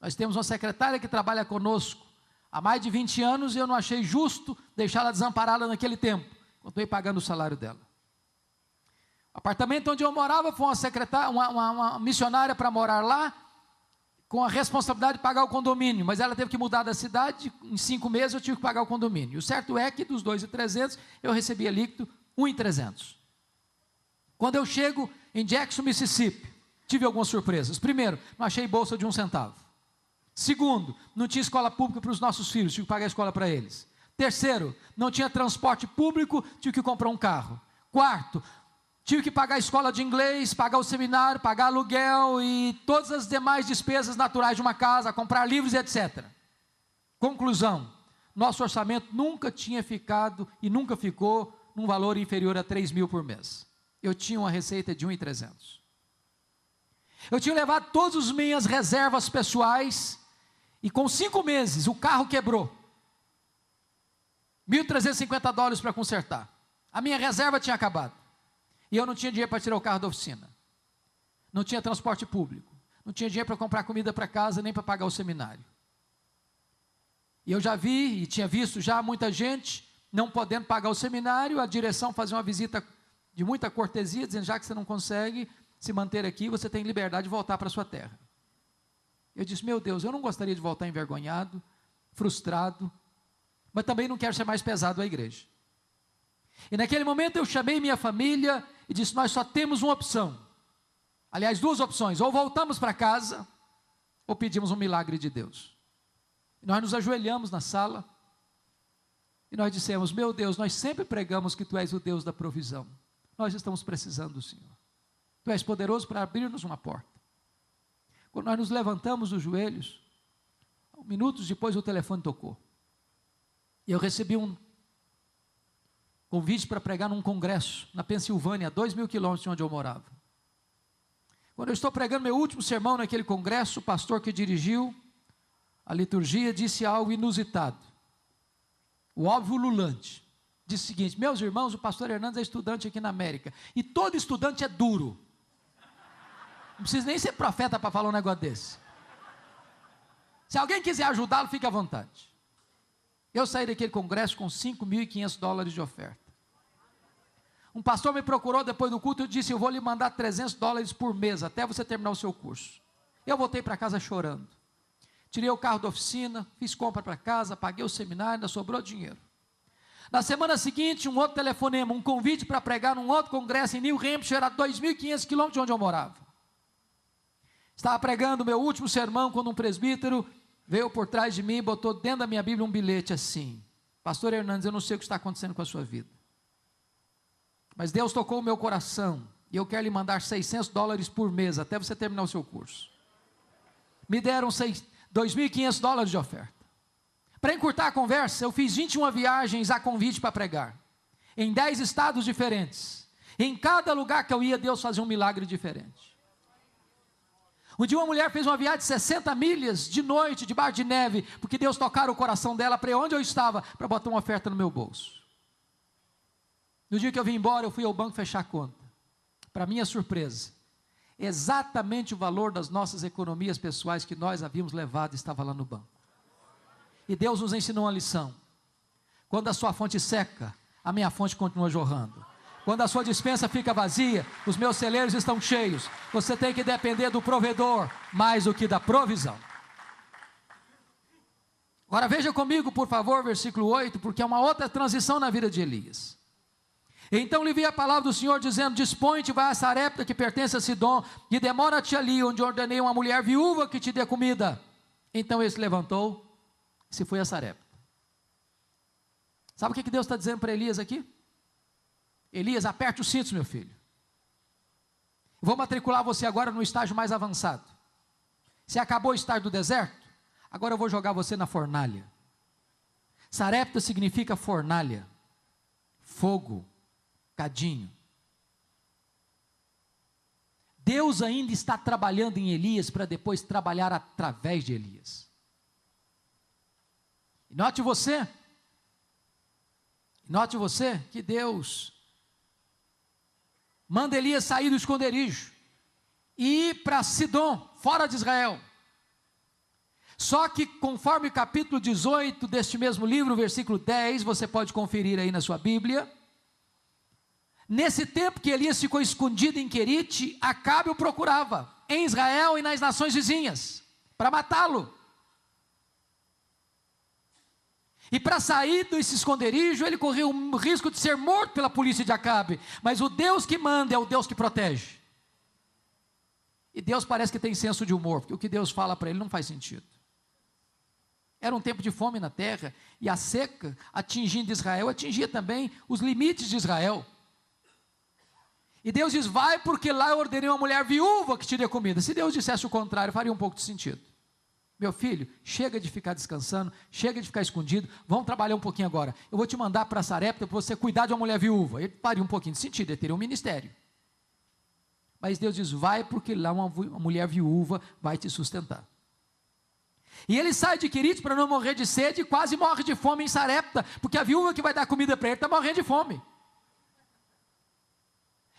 Nós temos uma secretária que trabalha conosco há mais de 20 anos e eu não achei justo deixá-la desamparada naquele tempo, continuei pagando o salário dela. O apartamento onde eu morava foi uma secretária, uma missionária para morar lá, com a responsabilidade de pagar o condomínio, mas ela teve que mudar da cidade, em 5 meses eu tive que pagar o condomínio. O certo é que dos 2.300 eu recebia líquido 1.300. Quando eu chego em Jackson, Mississippi, tive algumas surpresas. Primeiro, não achei bolsa de 1 centavo. Segundo, não tinha escola pública para os nossos filhos, tive que pagar a escola para eles. Terceiro, não tinha transporte público, tive que comprar um carro. Quarto, tive que pagar a escola de inglês, pagar o seminário, pagar aluguel e todas as demais despesas naturais de uma casa, comprar livros e etc. Conclusão, nosso orçamento nunca tinha ficado e nunca ficou num valor inferior a 3.000 por mês. Eu tinha uma receita de 1.300. Eu tinha levado todas as minhas reservas pessoais e com 5 meses o carro quebrou. $1.350 para consertar. A minha reserva tinha acabado. E eu não tinha dinheiro para tirar o carro da oficina. Não tinha transporte público. Não tinha dinheiro para comprar comida para casa, nem para pagar o seminário. E eu já vi, e tinha visto já muita gente não podendo pagar o seminário, a direção fazia uma visita de muita cortesia, dizendo, já que você não consegue se manter aqui, você tem liberdade de voltar para a sua terra. Eu disse, meu Deus, eu não gostaria de voltar envergonhado, frustrado, mas também não quero ser mais pesado à igreja. E naquele momento eu chamei minha família e disse, nós só temos uma opção. Aliás, 2 opções, ou voltamos para casa, ou pedimos um milagre de Deus. E nós nos ajoelhamos na sala, e nós dissemos, meu Deus, nós sempre pregamos que Tu és o Deus da provisão. Nós estamos precisando do Senhor. Tu és poderoso para abrir-nos uma porta. Quando nós nos levantamos dos joelhos, minutos depois o telefone tocou. E eu recebi um convite para pregar num congresso na Pensilvânia, a 2.000 quilômetros de onde eu morava. Quando eu estou pregando meu último sermão naquele congresso, o pastor que dirigiu a liturgia disse algo inusitado. O óbvio ululante. Disse o seguinte, meus irmãos, o pastor Hernandes é estudante aqui na América, e todo estudante é duro. Não precisa nem ser profeta para falar um negócio desse. Se alguém quiser ajudá-lo, fique à vontade. Eu saí daquele congresso com $5.500 de oferta. Um pastor me procurou depois do culto e disse: eu vou lhe mandar $300 por mês, até você terminar o seu curso. Eu voltei para casa chorando. Tirei o carro da oficina, fiz compra para casa, paguei o seminário, ainda sobrou dinheiro. Na semana seguinte, um outro telefonema, um convite para pregar num outro congresso em New Hampshire, a 2.500 quilômetros de onde eu morava. Estava pregando o meu último sermão, quando um presbítero veio por trás de mim e botou dentro da minha Bíblia um bilhete assim: Pastor Hernandes, eu não sei o que está acontecendo com a sua vida, mas Deus tocou o meu coração, e eu quero lhe mandar $600 por mês, até você terminar o seu curso. Me deram $2.500 de oferta. Para encurtar a conversa, eu fiz 21 viagens a convite para pregar, em 10 estados diferentes. Em cada lugar que eu ia, Deus fazia um milagre diferente. Um dia uma mulher fez uma viagem de 60 milhas, de noite, debaixo de neve, porque Deus tocara o coração dela para onde eu estava, para botar uma oferta no meu bolso. No dia que eu vim embora, eu fui ao banco fechar a conta. Para minha surpresa, exatamente o valor das nossas economias pessoais que nós havíamos levado estava lá no banco. E Deus nos ensinou uma lição: quando a sua fonte seca, a minha fonte continua jorrando. Quando a sua despensa fica vazia, os meus celeiros estão cheios. Você tem que depender do provedor mais do que da provisão. Agora veja comigo, por favor, versículo 8, porque é uma outra transição na vida de Elias. Então lhe veio a palavra do Senhor dizendo: dispõe-te, vai a Sarepta, que pertence a Sidom, e demora-te ali, onde ordenei uma mulher viúva que te dê comida. Então ele se levantou e se foi a Sarepta. Sabe o que Deus está dizendo para Elias aqui? Elias, aperte os cintos, meu filho. Vou matricular você agora no estágio mais avançado. Você acabou o estágio do deserto, agora eu vou jogar você na fornalha. Sarepta significa fornalha, fogo, cadinho. Deus ainda está trabalhando em Elias para depois trabalhar através de Elias. E note você que Deus manda Elias sair do esconderijo e ir para Sidom, fora de Israel. Só que conforme o capítulo 18 deste mesmo livro, versículo 10, você pode conferir aí na sua Bíblia, nesse tempo que Elias ficou escondido em Querite, Acabe o procurava, em Israel e nas nações vizinhas, para matá-lo. E para sair desse esconderijo, ele correu o risco de ser morto pela polícia de Acabe. Mas o Deus que manda é o Deus que protege. E Deus parece que tem senso de humor, porque o que Deus fala para ele não faz sentido. Era um tempo de fome na terra, e a seca atingindo Israel, atingia também os limites de Israel. E Deus diz: vai, porque lá eu ordenei uma mulher viúva que te dê comida. Se Deus dissesse o contrário, faria um pouco de sentido. Meu filho, chega de ficar descansando, chega de ficar escondido, vamos trabalhar um pouquinho agora. Eu vou te mandar para Sarepta para você cuidar de uma mulher viúva. Ele faria um pouquinho de sentido, ele teria um ministério. Mas Deus diz: vai, porque lá uma mulher viúva vai te sustentar. E ele sai de Querite para não morrer de sede e quase morre de fome em Sarepta, porque a viúva que vai dar comida para ele está morrendo de fome.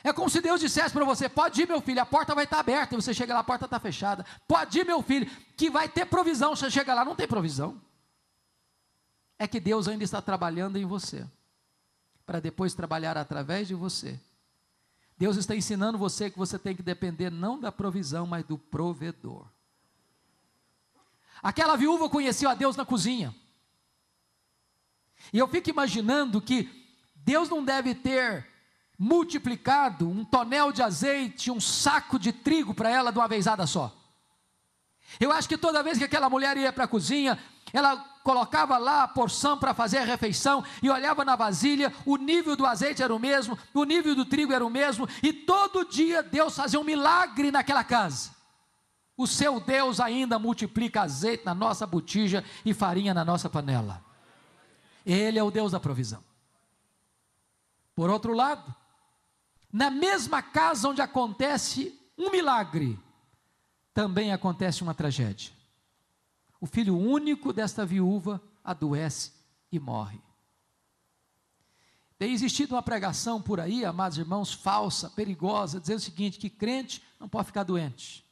É como se Deus dissesse para você: pode ir, meu filho, a porta vai estar aberta. E você chega lá, a porta está fechada. Pode ir, meu filho, que vai ter provisão. Você chega lá, não tem provisão. É que Deus ainda está trabalhando em você, para depois trabalhar através de você. Deus está ensinando você que você tem que depender não da provisão, mas do provedor. Aquela viúva conheceu a Deus na cozinha. E eu fico imaginando que Deus não deve ter multiplicado um tonel de azeite, um saco de trigo para ela de uma vezada só. Eu acho que toda vez que aquela mulher ia para a cozinha, ela colocava lá a porção para fazer a refeição e olhava na vasilha, o nível do azeite era o mesmo, o nível do trigo era o mesmo, e todo dia Deus fazia um milagre naquela casa. O seu Deus ainda multiplica azeite na nossa botija e farinha na nossa panela. Ele é o Deus da provisão. Por outro lado, na mesma casa onde acontece um milagre, também acontece uma tragédia. O filho único desta viúva adoece e morre. Tem existido uma pregação por aí, amados irmãos, falsa, perigosa, dizendo o seguinte: que crente não pode ficar doente,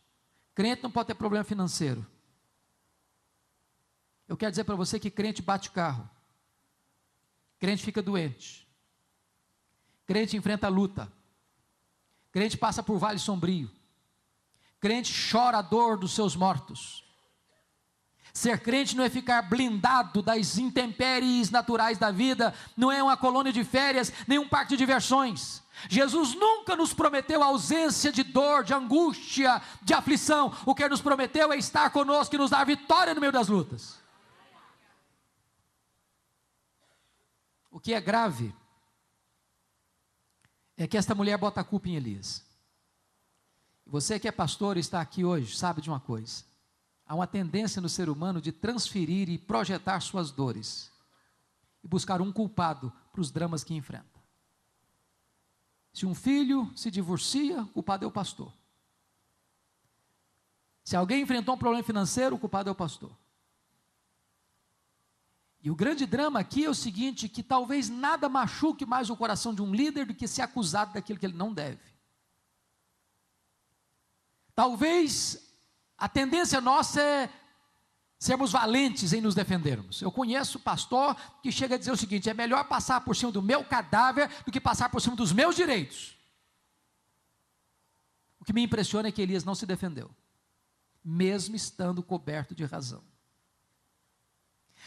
crente não pode ter problema financeiro. Eu quero dizer para você que crente bate carro, crente fica doente, Crente enfrenta a luta. Crente passa por vale sombrio. Crente chora a dor dos seus mortos. Ser crente não é ficar blindado das intempéries naturais da vida, não é uma colônia de férias, nem um parque de diversões. Jesus nunca nos prometeu ausência de dor, de angústia, de aflição. O que Ele nos prometeu é estar conosco e nos dar vitória no meio das lutas. O que é grave é que esta mulher bota a culpa em Elias. Você que é pastor e está aqui hoje, sabe de uma coisa. Há uma tendência no ser humano de transferir e projetar suas dores e buscar um culpado para os dramas que enfrenta. Se um filho se divorcia, o culpado é o pastor. Se alguém enfrentou um problema financeiro, o culpado é o pastor. E o grande drama aqui é o seguinte, que talvez nada machuque mais o coração de um líder do que ser acusado daquilo que ele não deve. Talvez a tendência nossa é sermos valentes em nos defendermos. Eu conheço pastor que chega a dizer o seguinte: é melhor passar por cima do meu cadáver do que passar por cima dos meus direitos. O que me impressiona é que Elias não se defendeu, mesmo estando coberto de razão.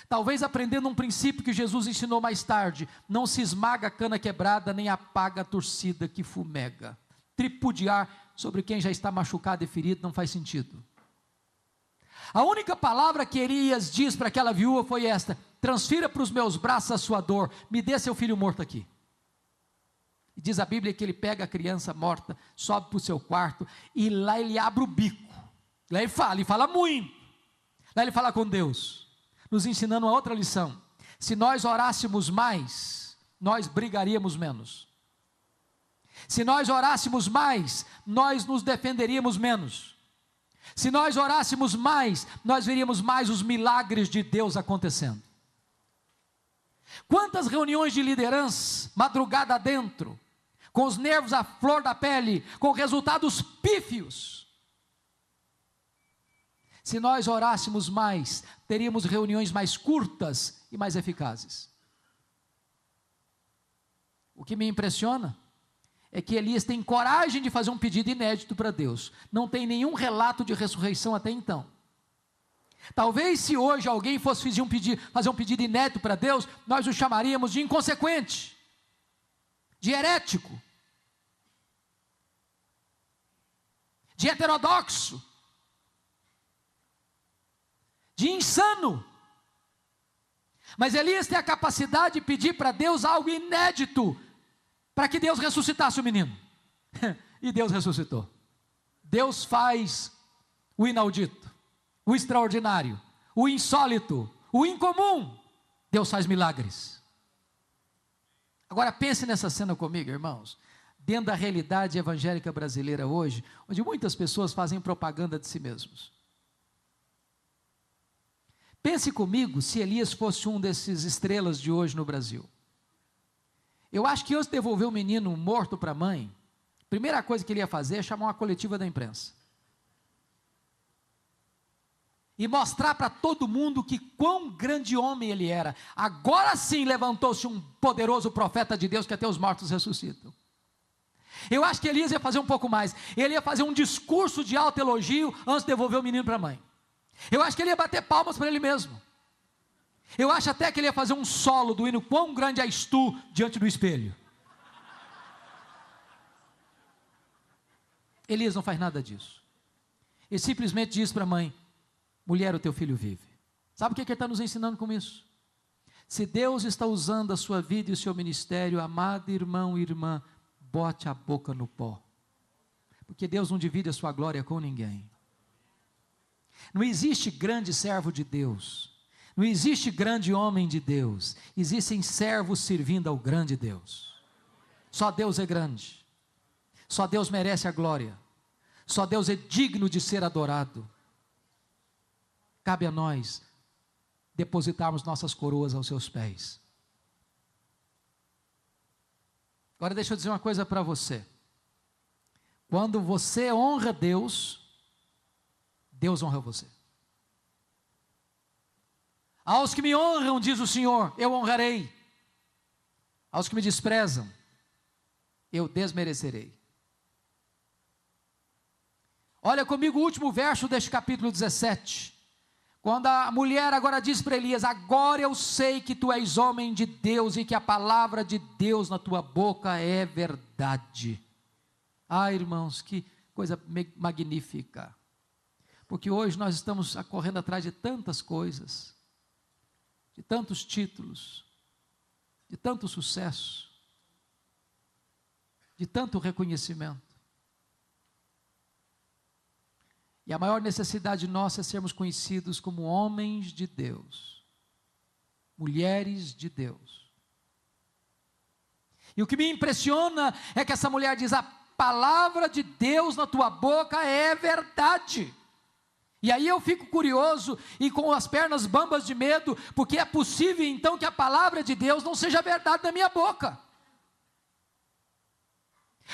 Talvez aprendendo um princípio que Jesus ensinou mais tarde: não se esmaga a cana quebrada, nem apaga a torcida que fumega. Tripudiar sobre quem já está machucado e ferido não faz sentido. A única palavra que Elias diz para aquela viúva foi esta: transfira para os meus braços a sua dor, me dê seu filho morto aqui. E diz a Bíblia que ele pega a criança morta, sobe para o seu quarto, e lá ele abre o bico, lá ele fala muito, lá ele fala com Deus, nos ensinando uma outra lição: se nós orássemos mais, nós brigaríamos menos. Se nós orássemos mais, nós nos defenderíamos menos. Se nós orássemos mais, nós veríamos mais os milagres de Deus acontecendo. Quantas reuniões de liderança, madrugada dentro, com os nervos à flor da pele, com resultados pífios. Se nós orássemos mais, teríamos reuniões mais curtas e mais eficazes. O que me impressiona é que Elias tem coragem de fazer um pedido inédito para Deus. Não tem nenhum relato de ressurreição até então. Talvez se hoje alguém fosse fazer um pedido inédito para Deus, nós o chamaríamos de inconsequente, de herético, de heterodoxo, de insano. Mas Elias tem a capacidade de pedir para Deus algo inédito, para que Deus ressuscitasse o menino. E Deus ressuscitou. Deus faz o inaudito, o extraordinário, o insólito, o incomum. Deus faz milagres. Agora pense nessa cena comigo, irmãos, dentro da realidade evangélica brasileira hoje, onde muitas pessoas fazem propaganda de si mesmos. Pense comigo se Elias fosse um desses estrelas de hoje no Brasil. Eu acho que antes de devolver o menino morto para a mãe, a primeira coisa que ele ia fazer é chamar uma coletiva da imprensa. E mostrar para todo mundo que quão grande homem ele era. Agora sim levantou-se um poderoso profeta de Deus que até os mortos ressuscitam. Eu acho que Elias ia fazer um pouco mais. Ele ia fazer um discurso de alto elogio antes de devolver o menino para a mãe. Eu acho que ele ia bater palmas para ele mesmo. Eu acho até que ele ia fazer um solo do hino Quão Grande És Tu diante do espelho. Elias não faz nada disso. Ele simplesmente diz para a mãe: mulher, o teu filho vive. Sabe o que ele está nos ensinando com isso? Se Deus está usando a sua vida e o seu ministério, amado irmão e irmã, bote a boca no pó. Porque Deus não divide a sua glória com ninguém. Não existe grande servo de Deus. Não existe grande homem de Deus. Existem servos servindo ao grande Deus. Só Deus é grande. Só Deus merece a glória. Só Deus é digno de ser adorado. Cabe a nós depositarmos nossas coroas aos seus pés. Agora deixa eu dizer uma coisa para você. Quando você honra Deus, Deus honra você. Aos que me honram, diz o Senhor, eu honrarei. Aos que me desprezam, eu desmerecerei. Olha comigo o último verso deste capítulo 17. Quando a mulher agora diz para Elias: agora eu sei que tu és homem de Deus e que a palavra de Deus na tua boca é verdade. Ah, irmãos, que coisa magnífica. Porque hoje nós estamos correndo atrás de tantas coisas, de tantos títulos, de tanto sucesso, de tanto reconhecimento. E a maior necessidade nossa é sermos conhecidos como homens de Deus, mulheres de Deus. E o que me impressiona é que essa mulher diz: a palavra de Deus na tua boca é verdade. E aí eu fico curioso e com as pernas bambas de medo, porque é possível então que a palavra de Deus não seja verdade na minha boca.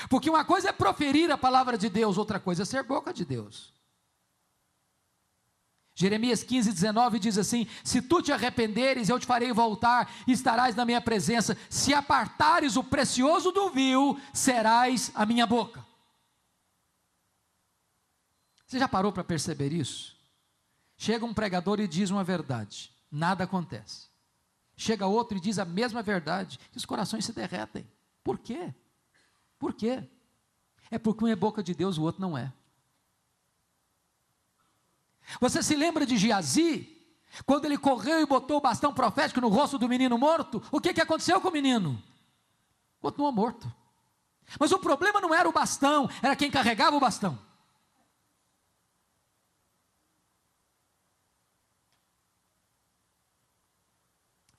Porque uma coisa é proferir a palavra de Deus, outra coisa é ser boca de Deus. Jeremias 15:19 diz assim: se tu te arrependeres, eu te farei voltar e estarás na minha presença. Se apartares o precioso do vil, serás a minha boca. Você já parou para perceber isso? Chega um pregador e diz uma verdade, nada acontece. Chega outro e diz a mesma verdade, e os corações se derretem. Por quê? Por quê? É porque um é boca de Deus, o outro não é. Você se lembra de Geazi? Quando ele correu e botou o bastão profético no rosto do menino morto, o que aconteceu com o menino? Continuou morto. Mas o problema não era o bastão, era quem carregava o bastão.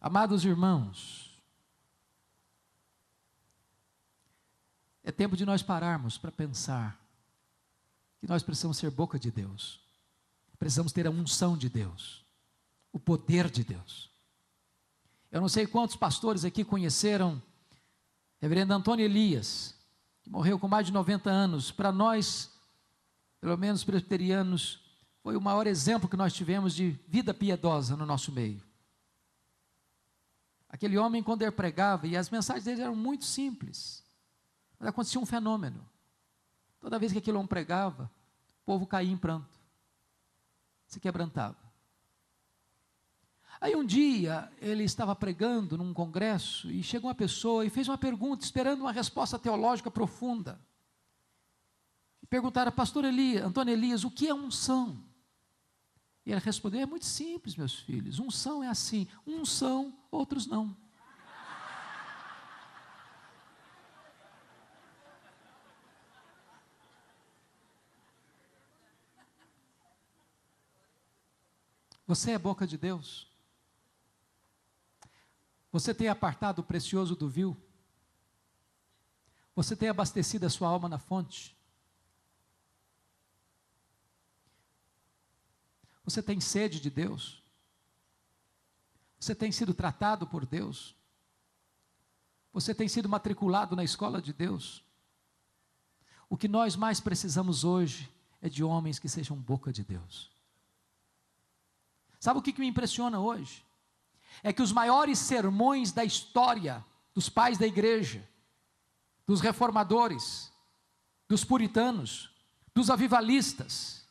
Amados irmãos, é tempo de nós pararmos para pensar que nós precisamos ser boca de Deus, precisamos ter a unção de Deus, o poder de Deus. Eu não sei quantos pastores aqui conheceram reverendo Antônio Elias, que morreu com mais de 90 anos. Para nós, pelo menos presbiterianos, foi o maior exemplo que nós tivemos de vida piedosa no nosso meio. Aquele homem, quando ele pregava, e as mensagens dele eram muito simples, mas acontecia um fenômeno. Toda vez que aquele homem pregava, o povo caía em pranto, se quebrantava. Aí um dia, ele estava pregando num congresso, e chegou uma pessoa e fez uma pergunta, esperando uma resposta teológica profunda. E perguntaram: pastor Elias, Antônio Elias, o que é unção? E ele respondeu: é muito simples, meus filhos, unção é assim, uns são, outros não. Você é boca de Deus? Você tem apartado o precioso do vil? Você tem abastecido a sua alma na fonte? Você tem sede de Deus? Você tem sido tratado por Deus? Você tem sido matriculado na escola de Deus? O que nós mais precisamos hoje é de homens que sejam boca de Deus. Sabe o que me impressiona hoje? É que os maiores sermões da história dos pais da igreja, dos reformadores, dos puritanos, dos avivalistas,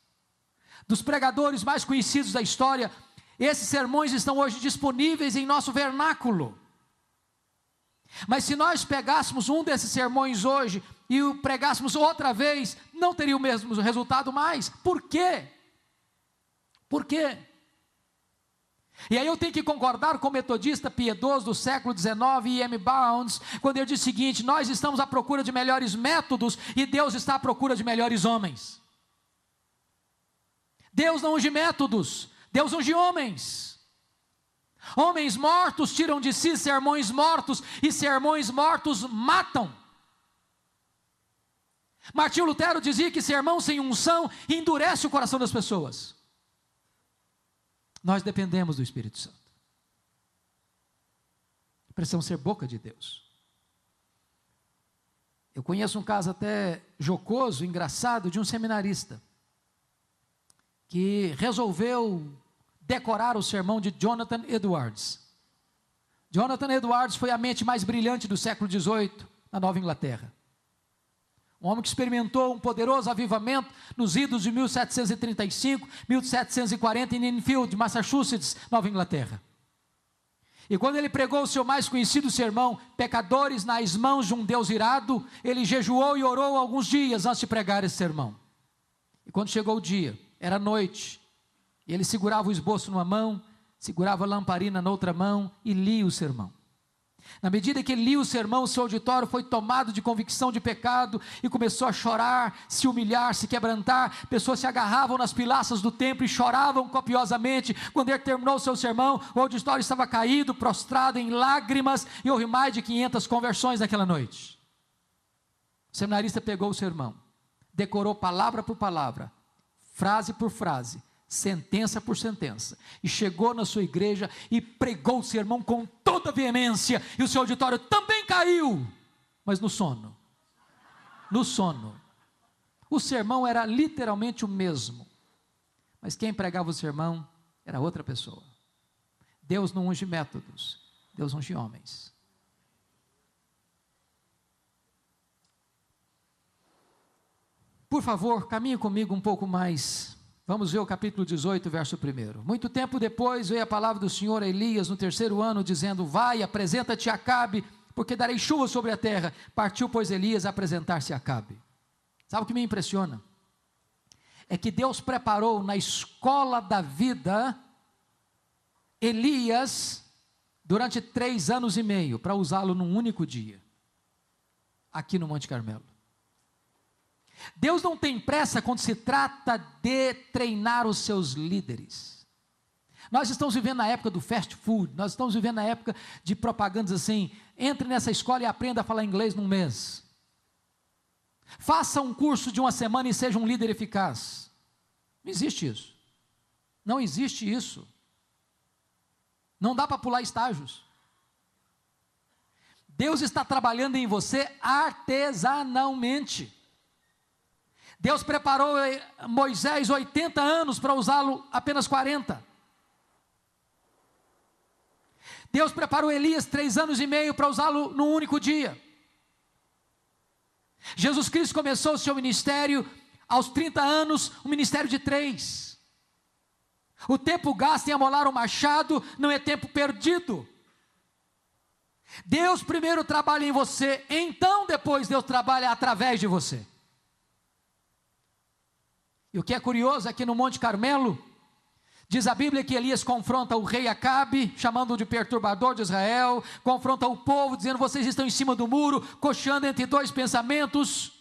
dos pregadores mais conhecidos da história, esses sermões estão hoje disponíveis em nosso vernáculo. Mas se nós pegássemos um desses sermões hoje e o pregássemos outra vez, não teria o mesmo resultado mais. Por quê? Por quê? E aí eu tenho que concordar com o metodista piedoso do século XIX, E.M. Bounds, quando ele diz o seguinte: nós estamos à procura de melhores métodos e Deus está à procura de melhores homens. Deus não unge métodos, Deus unge homens. Homens mortos tiram de si sermões mortos, e sermões mortos matam. Martinho Lutero dizia que sermão sem unção endurece o coração das pessoas. Nós dependemos do Espírito Santo. Precisamos ser boca de Deus. Eu conheço um caso até jocoso, engraçado, de um seminarista que resolveu decorar o sermão de Jonathan Edwards. Jonathan Edwards foi a mente mais brilhante do século XVIII na Nova Inglaterra. Um homem que experimentou um poderoso avivamento nos idos de 1735, 1740 em Enfield, Massachusetts, Nova Inglaterra. E quando ele pregou o seu mais conhecido sermão, Pecadores nas mãos de um Deus irado, ele jejuou e orou alguns dias antes de pregar esse sermão. E quando chegou o dia, era noite, e ele segurava o esboço numa mão, segurava a lamparina na outra mão e lia o sermão. Na medida que ele lia o sermão, o seu auditório foi tomado de convicção de pecado e começou a chorar, se humilhar, se quebrantar. Pessoas se agarravam nas pilastras do templo e choravam copiosamente. Quando ele terminou o seu sermão, o auditório estava caído, prostrado em lágrimas, e houve mais de 500 conversões naquela noite. O seminarista pegou o sermão, decorou palavra por palavra, frase por frase, sentença por sentença, e chegou na sua igreja e pregou o sermão com toda veemência, e o seu auditório também caiu, mas no sono. O sermão era literalmente o mesmo, mas quem pregava o sermão era outra pessoa. Deus não unge métodos, Deus unge homens. Por favor, caminhe comigo um pouco mais. Vamos ver o capítulo 18, verso 1. Muito tempo depois veio a palavra do Senhor a Elias no 3º ano, dizendo: vai, apresenta-te a Acabe, porque darei chuva sobre a terra. Partiu, pois, Elias a apresentar-se a Acabe. Sabe o que me impressiona? É que Deus preparou na escola da vida Elias durante 3 anos e meio, para usá-lo num único dia, aqui no Monte Carmelo. Deus não tem pressa quando se trata de treinar os seus líderes. Nós estamos vivendo na época do fast food, nós estamos vivendo na época de propagandas assim: entre nessa escola e aprenda a falar inglês num mês. Faça um curso de 1 semana e seja um líder eficaz. Não existe isso. Não existe isso. Não dá para pular estágios. Deus está trabalhando em você artesanalmente. Deus preparou Moisés 80 anos para usá-lo apenas 40. Deus preparou Elias 3 anos e meio para usá-lo num único dia. Jesus Cristo começou o seu ministério aos 30 anos, um ministério de 3. O tempo gasto em amolar o machado não é tempo perdido. Deus primeiro trabalha em você, então depois Deus trabalha através de você. E o que é curioso é que no Monte Carmelo, diz a Bíblia que Elias confronta o rei Acabe, chamando-o de perturbador de Israel, confronta o povo, dizendo: vocês estão em cima do muro, cocheando entre 2 pensamentos,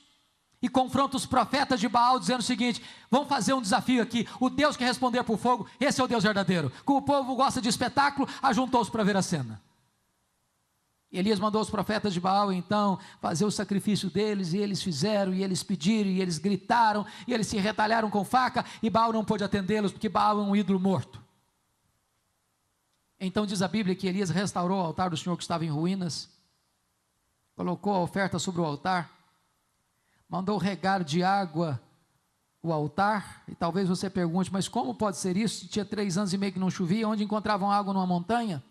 e confronta os profetas de Baal, dizendo o seguinte: vamos fazer um desafio aqui, o Deus que responder por fogo, esse é o Deus verdadeiro. Como o povo gosta de espetáculo, ajuntou-se para ver a cena. Elias mandou os profetas de Baal então fazer o sacrifício deles, e eles fizeram, e eles pediram, e eles gritaram, e eles se retalharam com faca, e Baal não pôde atendê-los, porque Baal é um ídolo morto. Então diz a Bíblia que Elias restaurou o altar do Senhor que estava em ruínas, colocou a oferta sobre o altar, mandou regar de água o altar, e talvez você pergunte: mas como pode ser isso? Tinha 3 anos e meio que não chovia, onde encontravam água numa montanha?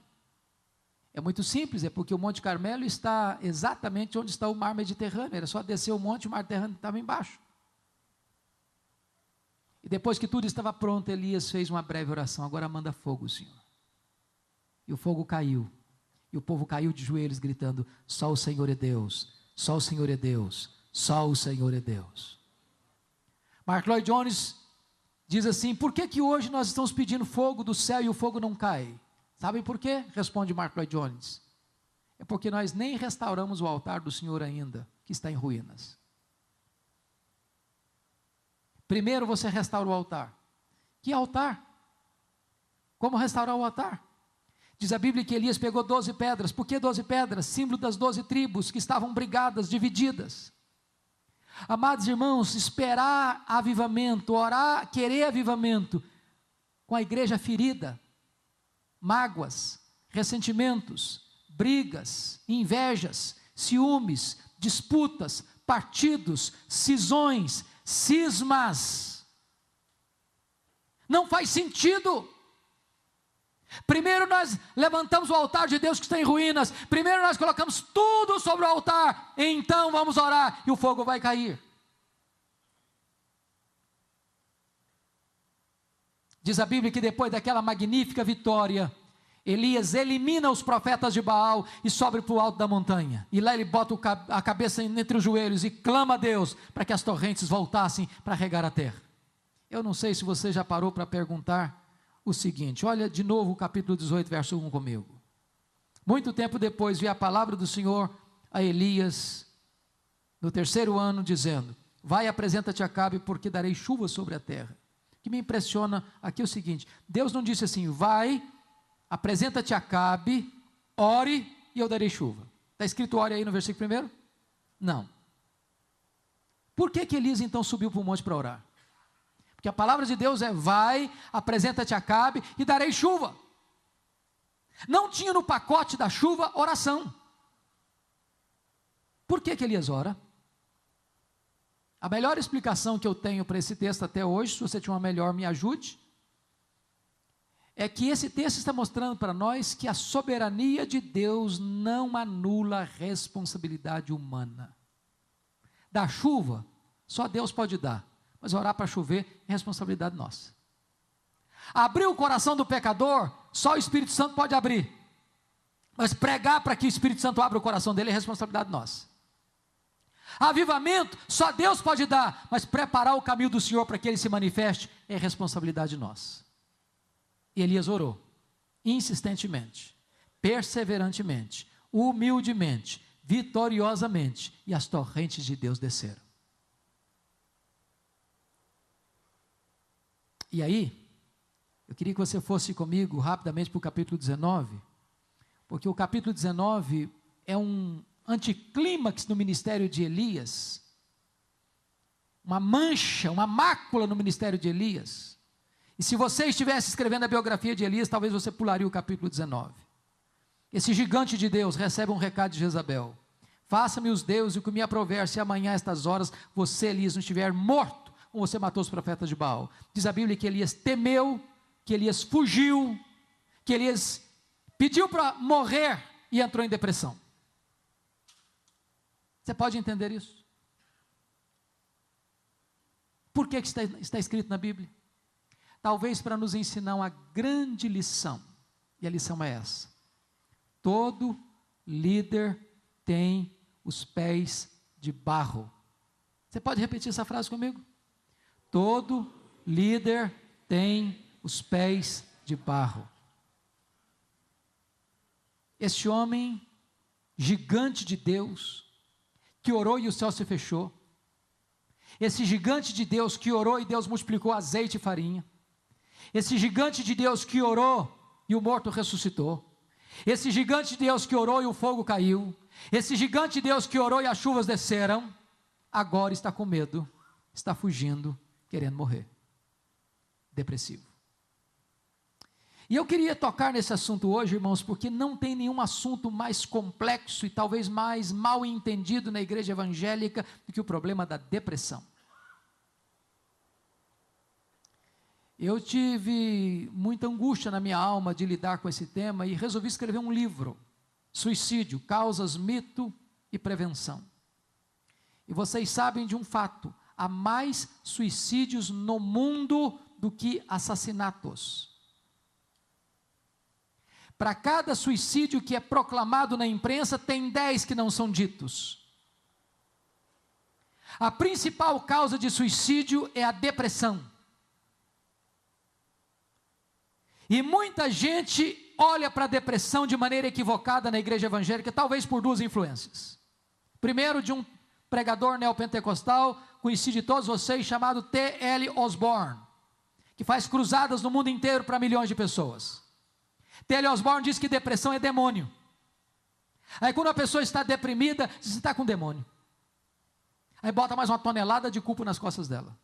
É muito simples, é porque o Monte Carmelo está exatamente onde está o mar Mediterrâneo. Era só descer o monte e o mar Mediterrâneo estava embaixo. E depois que tudo estava pronto, Elias fez uma breve oração: agora manda fogo, Senhor. E o fogo caiu, e o povo caiu de joelhos gritando: só o Senhor é Deus, só o Senhor é Deus, só o Senhor é Deus. Mark Lloyd Jones diz assim: por que hoje nós estamos pedindo fogo do céu e o fogo não cai? Sabem por quê? Responde Mark Lloyd Jones: é porque nós nem restauramos o altar do Senhor ainda, que está em ruínas. Primeiro você restaura o altar. Que altar? Como restaurar o altar? Diz a Bíblia que Elias pegou 12 pedras. Por que 12 pedras? Símbolo das 12 tribos que estavam brigadas, divididas. Amados irmãos, esperar avivamento, orar, querer avivamento, com a igreja ferida, mágoas, ressentimentos, brigas, invejas, ciúmes, disputas, partidos, cisões, cismas. Não faz sentido. Primeiro nós levantamos o altar de Deus que está em ruínas. Primeiro nós colocamos tudo sobre o altar. Então vamos orar e o fogo vai cair. Diz a Bíblia que depois daquela magnífica vitória, Elias elimina os profetas de Baal e sobe para o alto da montanha. E lá ele bota a cabeça entre os joelhos e clama a Deus para que as torrentes voltassem para regar a terra. Eu não sei se você já parou para perguntar o seguinte, olha de novo o capítulo 18, verso 1 comigo. Muito tempo depois veio a palavra do Senhor a Elias, no 3º ano, dizendo: vai, apresenta-te a Acabe, porque darei chuva sobre a terra. O que me impressiona aqui é o seguinte, Deus não disse assim, vai, apresenta-te a Acabe, ore e eu darei chuva. Está escrito ore aí no versículo 1? Não. Por que Elias então subiu para o monte para orar? Porque a palavra de Deus é, vai, apresenta-te a Acabe e darei chuva. Não tinha no pacote da chuva oração. Por que Elias ora? A melhor explicação que eu tenho para esse texto até hoje, se você tiver uma melhor, me ajude, é que esse texto está mostrando para nós que a soberania de Deus não anula a responsabilidade humana. Da chuva, só Deus pode dar, mas orar para chover é responsabilidade nossa. Abrir o coração do pecador, só o Espírito Santo pode abrir, mas pregar para que o Espírito Santo abra o coração dele é responsabilidade nossa. Avivamento, só Deus pode dar, mas preparar o caminho do Senhor para que Ele se manifeste, é responsabilidade nossa. E Elias orou, insistentemente, perseverantemente, humildemente, vitoriosamente, e as torrentes de Deus desceram. E aí, eu queria que você fosse comigo rapidamente para o capítulo 19, porque o capítulo 19 é um anticlímax no ministério de Elias, uma mancha, uma mácula no ministério de Elias. E se você estivesse escrevendo a biografia de Elias, talvez você pularia o capítulo 19. Esse gigante de Deus recebe um recado de Jezabel: faça-me os deuses o que me aprover, se amanhã a estas horas você, Elias, não estiver morto, como você matou os profetas de Baal. Diz a Bíblia que Elias temeu, que Elias fugiu, que Elias pediu para morrer e entrou em depressão. Você pode entender isso? Por que está escrito na Bíblia? Talvez para nos ensinar uma grande lição, e a lição é essa: todo líder tem os pés de barro. Você pode repetir essa frase comigo? Todo líder tem os pés de barro. Este homem, gigante de Deus, que orou e o céu se fechou, esse gigante de Deus que orou e Deus multiplicou azeite e farinha, esse gigante de Deus que orou e o morto ressuscitou, esse gigante de Deus que orou e o fogo caiu, esse gigante de Deus que orou e as chuvas desceram, agora está com medo, está fugindo, querendo morrer, depressivo. E eu queria tocar nesse assunto hoje, irmãos, porque não tem nenhum assunto mais complexo e talvez mais mal entendido na igreja evangélica do que o problema da depressão. Eu tive muita angústia na minha alma de lidar com esse tema e resolvi escrever um livro, Suicídio, Causas, Mito e Prevenção. E vocês sabem de um fato: há mais suicídios no mundo do que assassinatos. Para cada suicídio que é proclamado na imprensa, tem 10 que não são ditos. A principal causa de suicídio é a depressão. E muita gente olha para a depressão de maneira equivocada na igreja evangélica, talvez por duas influências. Primeiro, de um pregador neopentecostal, conhecido de todos vocês, chamado T.L. Osborne, que faz cruzadas no mundo inteiro para milhões de pessoas. T.L. Osborne diz que depressão é demônio. Aí quando a pessoa está deprimida, diz: você está com demônio. Aí bota mais uma tonelada de culpa nas costas dela.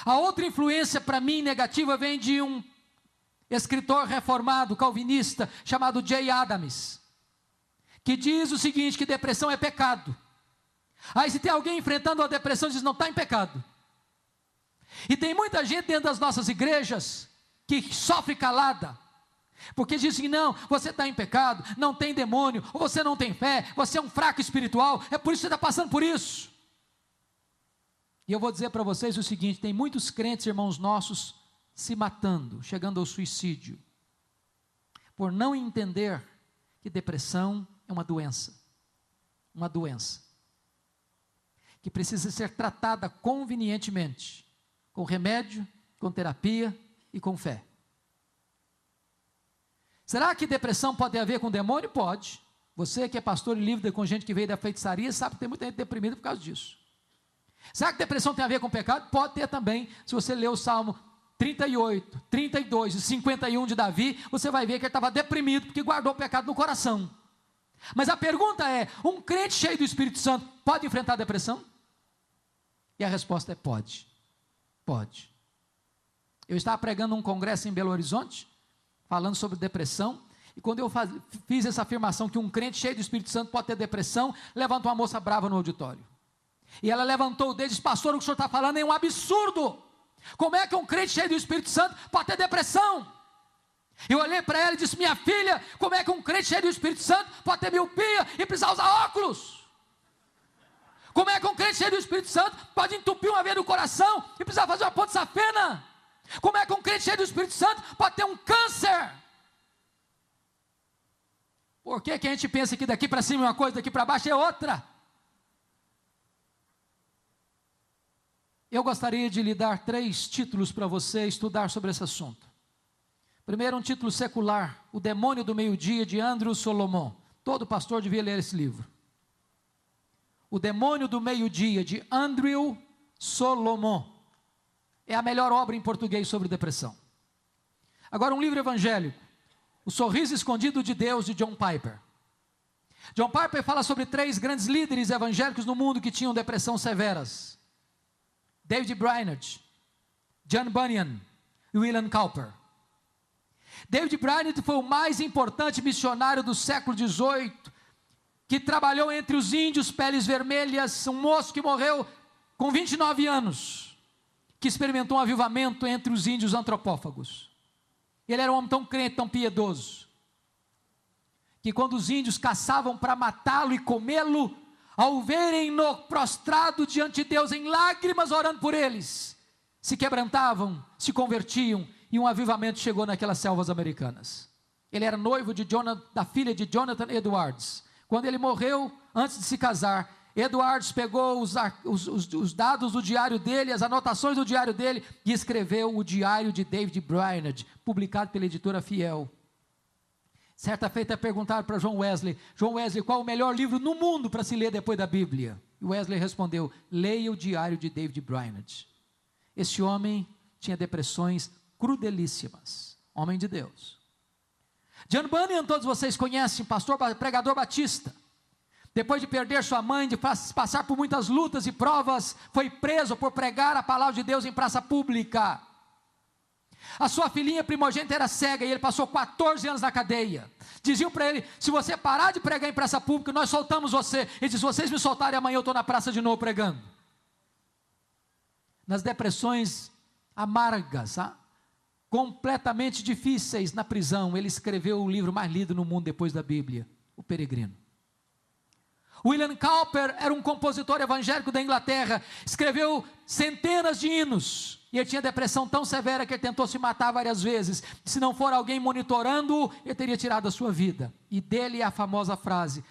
A outra influência para mim negativa vem de um escritor reformado, calvinista, chamado J. Adams, que diz o seguinte, que depressão é pecado. Aí se tem alguém enfrentando a depressão, diz: não está em pecado. E tem muita gente dentro das nossas igrejas que sofre calada, porque dizem que não, você está em pecado, não tem demônio, ou você não tem fé, você é um fraco espiritual, é por isso que você está passando por isso. E eu vou dizer para vocês o seguinte: tem muitos crentes, irmãos nossos, se matando, chegando ao suicídio, por não entender que depressão é uma doença que precisa ser tratada convenientemente, com remédio, com terapia e com fé. Será que depressão pode ter a ver com demônio? Pode. Você que é pastor e lida com gente que veio da feitiçaria, sabe que tem muita gente deprimida por causa disso. Será que depressão tem a ver com pecado? Pode ter também. Se você ler o Salmo 38, 32 e 51 de Davi, você vai ver que ele estava deprimido porque guardou o pecado no coração. Mas a pergunta é, um crente cheio do Espírito Santo pode enfrentar a depressão? E a resposta é pode. Pode. Eu estava pregando um congresso em Belo Horizonte, falando sobre depressão, e quando eu fiz essa afirmação que um crente cheio do Espírito Santo pode ter depressão, levantou uma moça brava no auditório. E ela levantou o dedo e disse, pastor, o que o senhor está falando é um absurdo. Como é que um crente cheio do Espírito Santo pode ter depressão? Eu olhei para ela e disse, minha filha, como é que um crente cheio do Espírito Santo pode ter miopia e precisar usar óculos? Como é que um crente cheio do Espírito Santo pode entupir uma veia do coração e precisar fazer uma ponte safena? Como é que um crente cheio do Espírito Santo pode ter um câncer? Por que a gente pensa que daqui para cima é uma coisa, daqui para baixo é outra? Eu gostaria de lhe dar 3 títulos para você estudar sobre esse assunto. Primeiro, um título secular, O Demônio do Meio-Dia, de Andrew Solomon. Todo pastor devia ler esse livro. O Demônio do Meio-Dia, de Andrew Solomon. É a melhor obra em português sobre depressão. Agora, um livro evangélico, O Sorriso Escondido de Deus, de John Piper. John Piper fala sobre 3 grandes líderes evangélicos no mundo que tinham depressão severas. David Brainerd, John Bunyan e William Cowper. David Brainerd foi o mais importante missionário do século XVIII, que trabalhou entre os índios peles vermelhas, um moço que morreu com 29 anos, que experimentou um avivamento entre os índios antropófagos. Ele era um homem tão crente, tão piedoso, que quando os índios caçavam para matá-lo e comê-lo, ao verem-no prostrado diante de Deus em lágrimas orando por eles, se quebrantavam, se convertiam, e um avivamento chegou naquelas selvas americanas. Ele era noivo da filha de Jonathan Edwards. Quando ele morreu, antes de se casar, Edwards pegou os dados do diário dele, as anotações do diário dele, e escreveu o Diário de David Brainerd, publicado pela editora Fiel. Certa feita perguntaram para John Wesley, qual o melhor livro no mundo para se ler depois da Bíblia? E Wesley respondeu, leia o Diário de David Brainerd. Esse homem tinha depressões crudelíssimas, homem de Deus. John Bunyan, todos vocês conhecem, pastor, pregador batista. Depois de perder sua mãe, de passar por muitas lutas e provas, foi preso por pregar a palavra de Deus em praça pública. A sua filhinha primogênita era cega e ele passou 14 anos na cadeia. Diziam para ele, se você parar de pregar em praça pública, nós soltamos você. Ele disse, se vocês me soltarem, amanhã eu estou na praça de novo pregando. Nas depressões amargas, completamente difíceis na prisão, ele escreveu o livro mais lido no mundo depois da Bíblia, O Peregrino. William Cowper era um compositor evangélico da Inglaterra, escreveu centenas de hinos, e ele tinha depressão tão severa que ele tentou se matar várias vezes. Se não for alguém monitorando-o, ele teria tirado a sua vida. E dele é a famosa frase,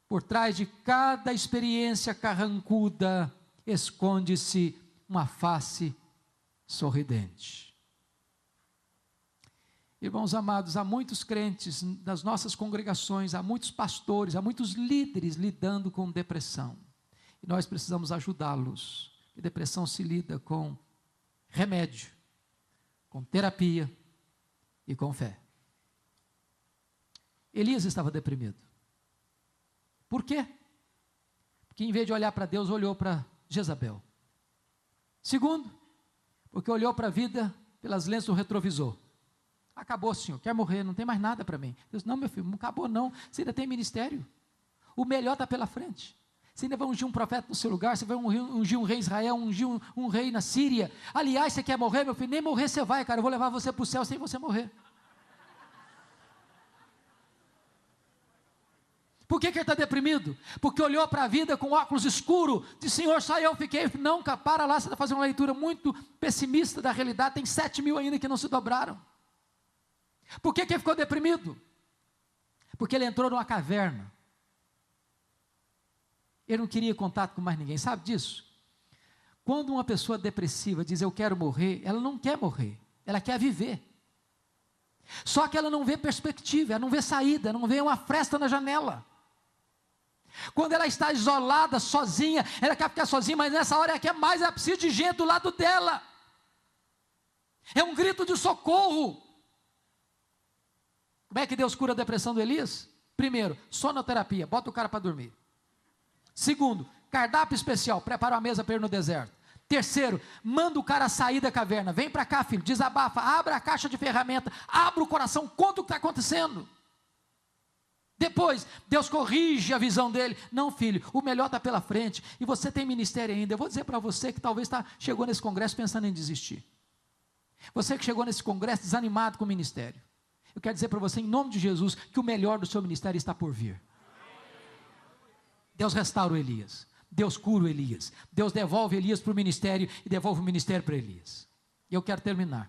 por trás de cada experiência carrancuda, esconde-se uma face sorridente. Irmãos amados, há muitos crentes nas nossas congregações, há muitos pastores, há muitos líderes lidando com depressão. E nós precisamos ajudá-los. E depressão se lida com remédio, com terapia e com fé. Elias estava deprimido. Por quê? Porque em vez de olhar para Deus, olhou para Jezabel. Segundo, porque olhou para a vida pelas lentes do retrovisor. Acabou, senhor, quer morrer, não tem mais nada para mim. Deus, não, meu filho, não acabou não, você ainda tem ministério. O melhor está pela frente. Você ainda vai ungir um profeta no seu lugar, você vai ungir um rei em Israel, ungir um rei na Síria. Aliás, você quer morrer, meu filho? Nem morrer você vai, cara, eu vou levar você para o céu sem você morrer. Por Por que ele está deprimido? Porque olhou para a vida com óculos escuros, disse, Senhor, só eu fiquei. Não, para lá, você está fazendo uma leitura muito pessimista da realidade, tem 7.000 ainda que não se dobraram. Por que ele ficou deprimido? Porque ele entrou numa caverna. Ele não queria contato com mais ninguém, sabe disso? Quando uma pessoa depressiva diz, eu quero morrer, ela não quer morrer, ela quer viver. Só que ela não vê perspectiva, ela não vê saída, não vê uma fresta na janela. Quando ela está isolada, sozinha, ela quer ficar sozinha, mas nessa hora ela quer mais, ela precisa de gente do lado dela. É um grito de socorro. Como é que Deus cura a depressão do Elias? Primeiro, sonoterapia, bota o cara para dormir. Segundo, cardápio especial, prepara uma mesa para ir no deserto. Terceiro, manda o cara sair da caverna, vem para cá filho, desabafa, abra a caixa de ferramenta, abra o coração, conta o que está acontecendo. Depois, Deus corrige a visão dele, não filho, o melhor está pela frente, e você tem ministério ainda. Eu vou dizer para você que talvez chegou nesse congresso pensando em desistir. Você que chegou nesse congresso desanimado com o ministério, eu quero dizer para você, em nome de Jesus, que o melhor do seu ministério está por vir. Deus restaura o Elias, Deus cura o Elias, Deus devolve Elias para o ministério e devolve o ministério para Elias. E eu quero terminar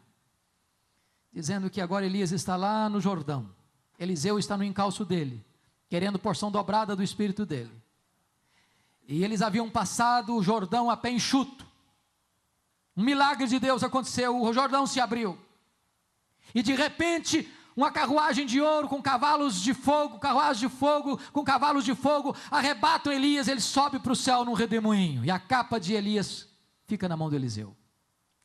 dizendo que agora Elias está lá no Jordão, Eliseu está no encalço dele, querendo porção dobrada do espírito dele, e eles haviam passado o Jordão a pé enxuto. Um milagre de Deus aconteceu, o Jordão se abriu, e de repente uma carruagem de ouro com cavalos de fogo, com cavalos de fogo, arrebatam Elias, ele sobe para o céu num redemoinho, e a capa de Elias fica na mão de Eliseu.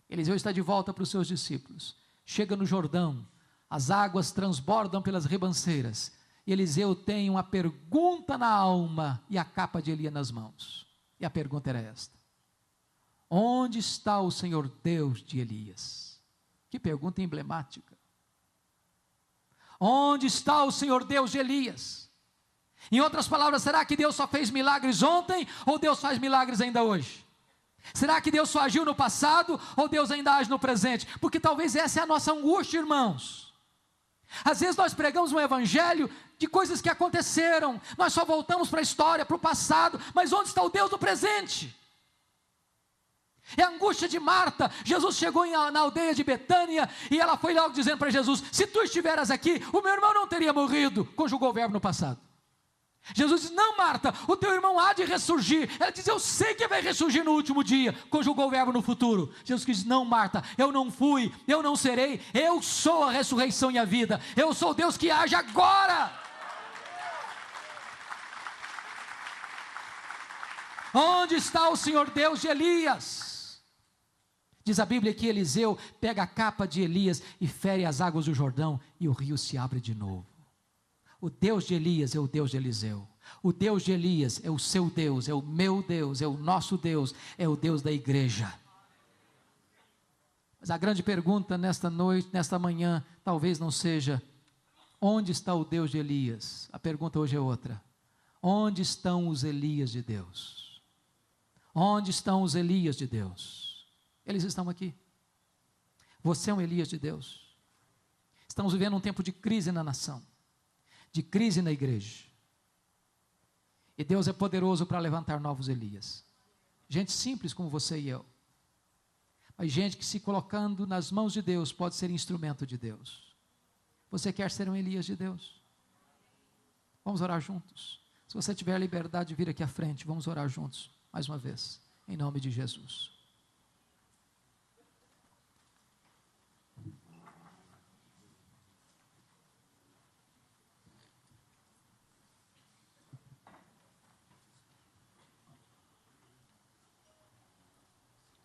Eliseu está de volta para os seus discípulos, chega no Jordão, as águas transbordam pelas ribanceiras, e Eliseu tem uma pergunta na alma, e a capa de Elias nas mãos, e a pergunta era esta: onde está o Senhor Deus de Elias? Que pergunta emblemática. Onde está o Senhor Deus de Elias? Em outras palavras, será que Deus só fez milagres ontem, ou Deus faz milagres ainda hoje? Será que Deus só agiu no passado, ou Deus ainda age no presente? Porque talvez essa é a nossa angústia, irmãos. Às vezes nós pregamos um evangelho de coisas que aconteceram, nós só voltamos para a história, para o passado, mas onde está o Deus do presente? É a angústia de Marta. Jesus chegou na aldeia de Betânia, e ela foi logo dizendo para Jesus, se tu estiveras aqui, o meu irmão não teria morrido. Conjugou o verbo no passado. Jesus diz, não Marta, o teu irmão há de ressurgir. Ela diz, eu sei que vai ressurgir no último dia. Conjugou o verbo no futuro. Jesus diz, não Marta, eu não fui, eu não serei, eu sou a ressurreição e a vida, eu sou o Deus que age agora. Onde está o Senhor Deus de Elias? Diz a Bíblia que Eliseu pega a capa de Elias e fere as águas do Jordão, e o rio se abre de novo. O Deus de Elias é o Deus de Eliseu. O Deus de Elias é o seu Deus, é o meu Deus, é o nosso Deus, é o Deus da igreja. Mas a grande pergunta nesta noite, nesta manhã, talvez não seja, onde está o Deus de Elias? A pergunta hoje é outra: onde estão os Elias de Deus? Onde estão os Elias de Deus? Eles estão aqui. Você é um Elias de Deus. Estamos vivendo um tempo de crise na nação, de crise na igreja, e Deus é poderoso para levantar novos Elias, gente simples como você e eu, mas gente que, se colocando nas mãos de Deus, pode ser instrumento de Deus. Você quer ser um Elias de Deus? Vamos orar juntos. Se você tiver a liberdade de vir aqui à frente, vamos orar juntos mais uma vez, em nome de Jesus.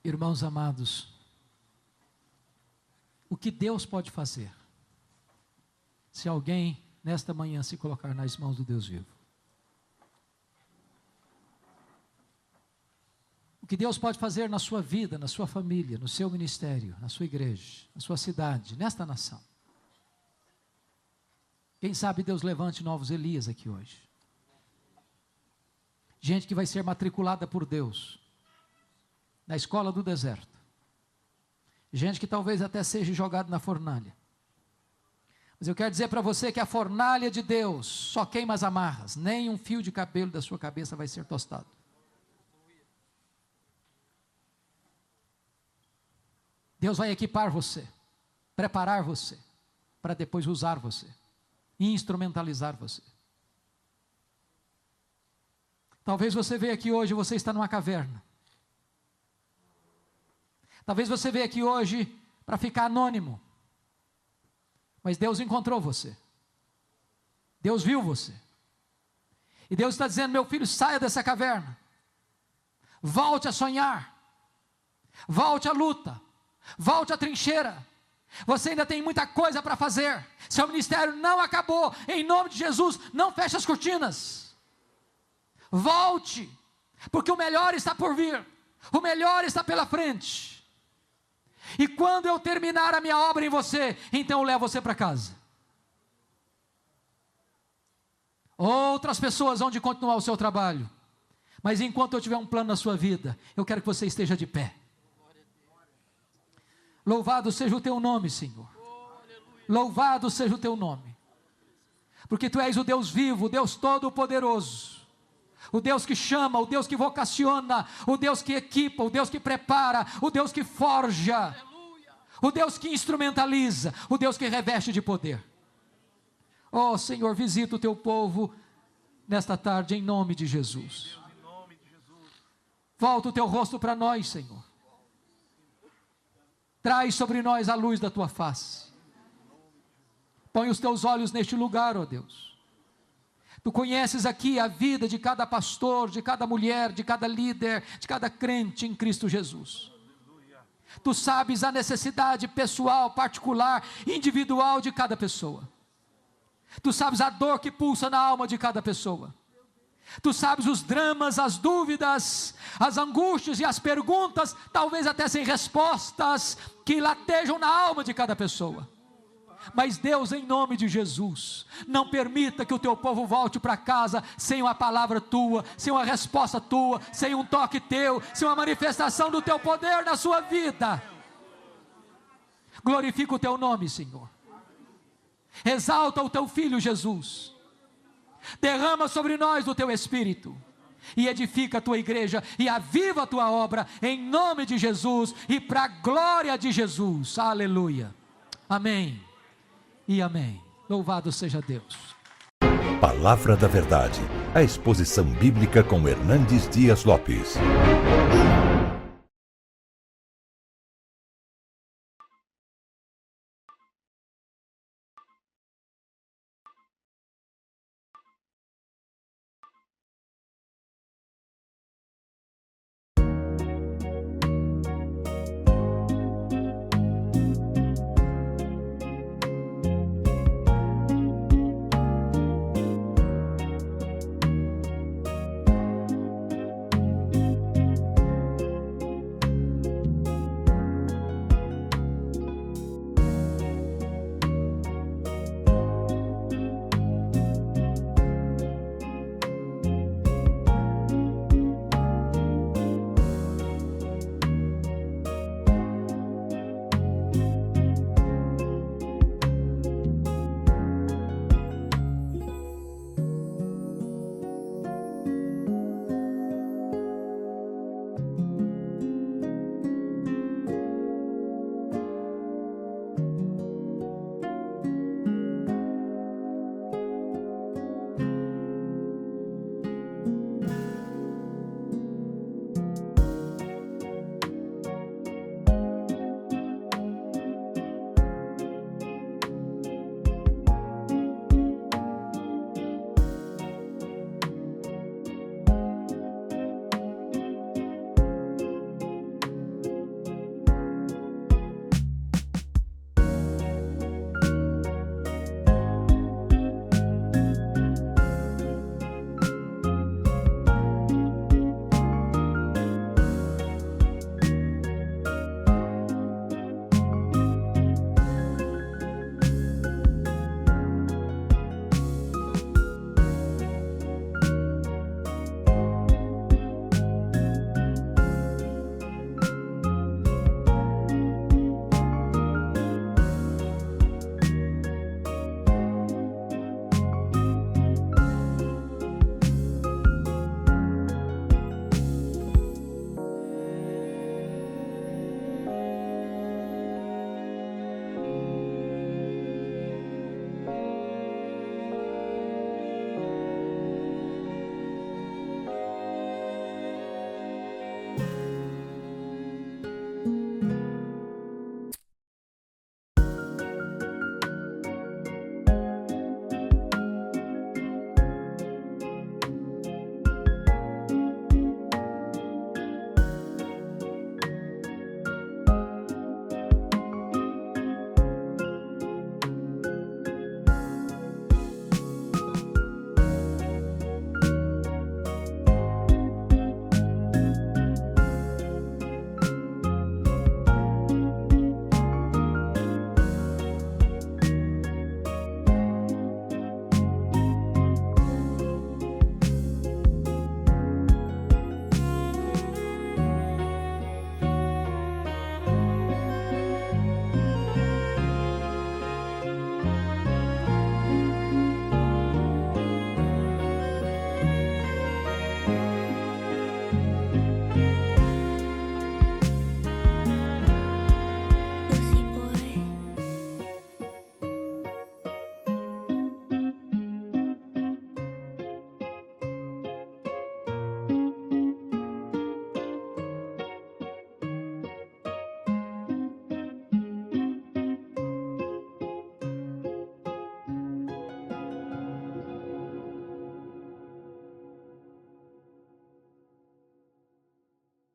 Irmãos amados, o que Deus pode fazer, se alguém nesta manhã se colocar nas mãos do Deus vivo? O que Deus pode fazer na sua vida, na sua família, no seu ministério, na sua igreja, na sua cidade, nesta nação? Quem sabe Deus levante novos Elias aqui hoje. Gente que vai ser matriculada por Deus na escola do deserto. Gente que talvez até seja jogado na fornalha, Mas eu quero dizer para você que a fornalha de Deus só queima as amarras, nem um fio de cabelo da sua cabeça vai ser tostado. Deus vai equipar você, preparar você, para depois usar você, instrumentalizar você. Talvez você veja aqui hoje, você está numa caverna. Talvez você veja aqui hoje para ficar anônimo. Mas Deus encontrou você. Deus viu você. E Deus está dizendo: meu filho, saia dessa caverna. Volte a sonhar. Volte à luta. Volte à trincheira. Você ainda tem muita coisa para fazer. Seu ministério não acabou. Em nome de Jesus, não feche as cortinas. Volte, porque o melhor está por vir. O melhor está pela frente. E quando eu terminar a minha obra em você, então eu levo você para casa. Outras pessoas vão de continuar o seu trabalho. Mas enquanto eu tiver um plano na sua vida, eu quero que você esteja de pé. Louvado seja o teu nome, Senhor. Louvado seja o teu nome. Porque tu és o Deus vivo, o Deus todo-poderoso. O Deus que chama, o Deus que vocaciona, o Deus que equipa, o Deus que prepara, o Deus que forja, o Deus que instrumentaliza, o Deus que reveste de poder. Oh Senhor, visita o teu povo nesta tarde em nome de Jesus. Volta o teu rosto para nós, Senhor. Traz sobre nós a luz da tua face. Põe os teus olhos neste lugar, ó Deus. Tu conheces aqui a vida de cada pastor, de cada mulher, de cada líder, de cada crente em Cristo Jesus. Tu sabes a necessidade pessoal, particular, individual de cada pessoa. Tu sabes a dor que pulsa na alma de cada pessoa. Tu sabes os dramas, as dúvidas, as angústias e as perguntas, talvez até sem respostas, que latejam na alma de cada pessoa. Mas Deus, em nome de Jesus, não permita que o teu povo volte para casa sem uma palavra tua, sem uma resposta tua, sem um toque teu, sem uma manifestação do teu poder na sua vida. Glorifica o teu nome, Senhor. Exalta o teu Filho Jesus. Derrama sobre nós o teu Espírito e edifica a tua igreja e aviva a tua obra em nome de Jesus e para a glória de Jesus. Aleluia. Amém. E amém. Louvado seja Deus. Palavra da Verdade. A exposição bíblica com Hernandes Dias Lopes.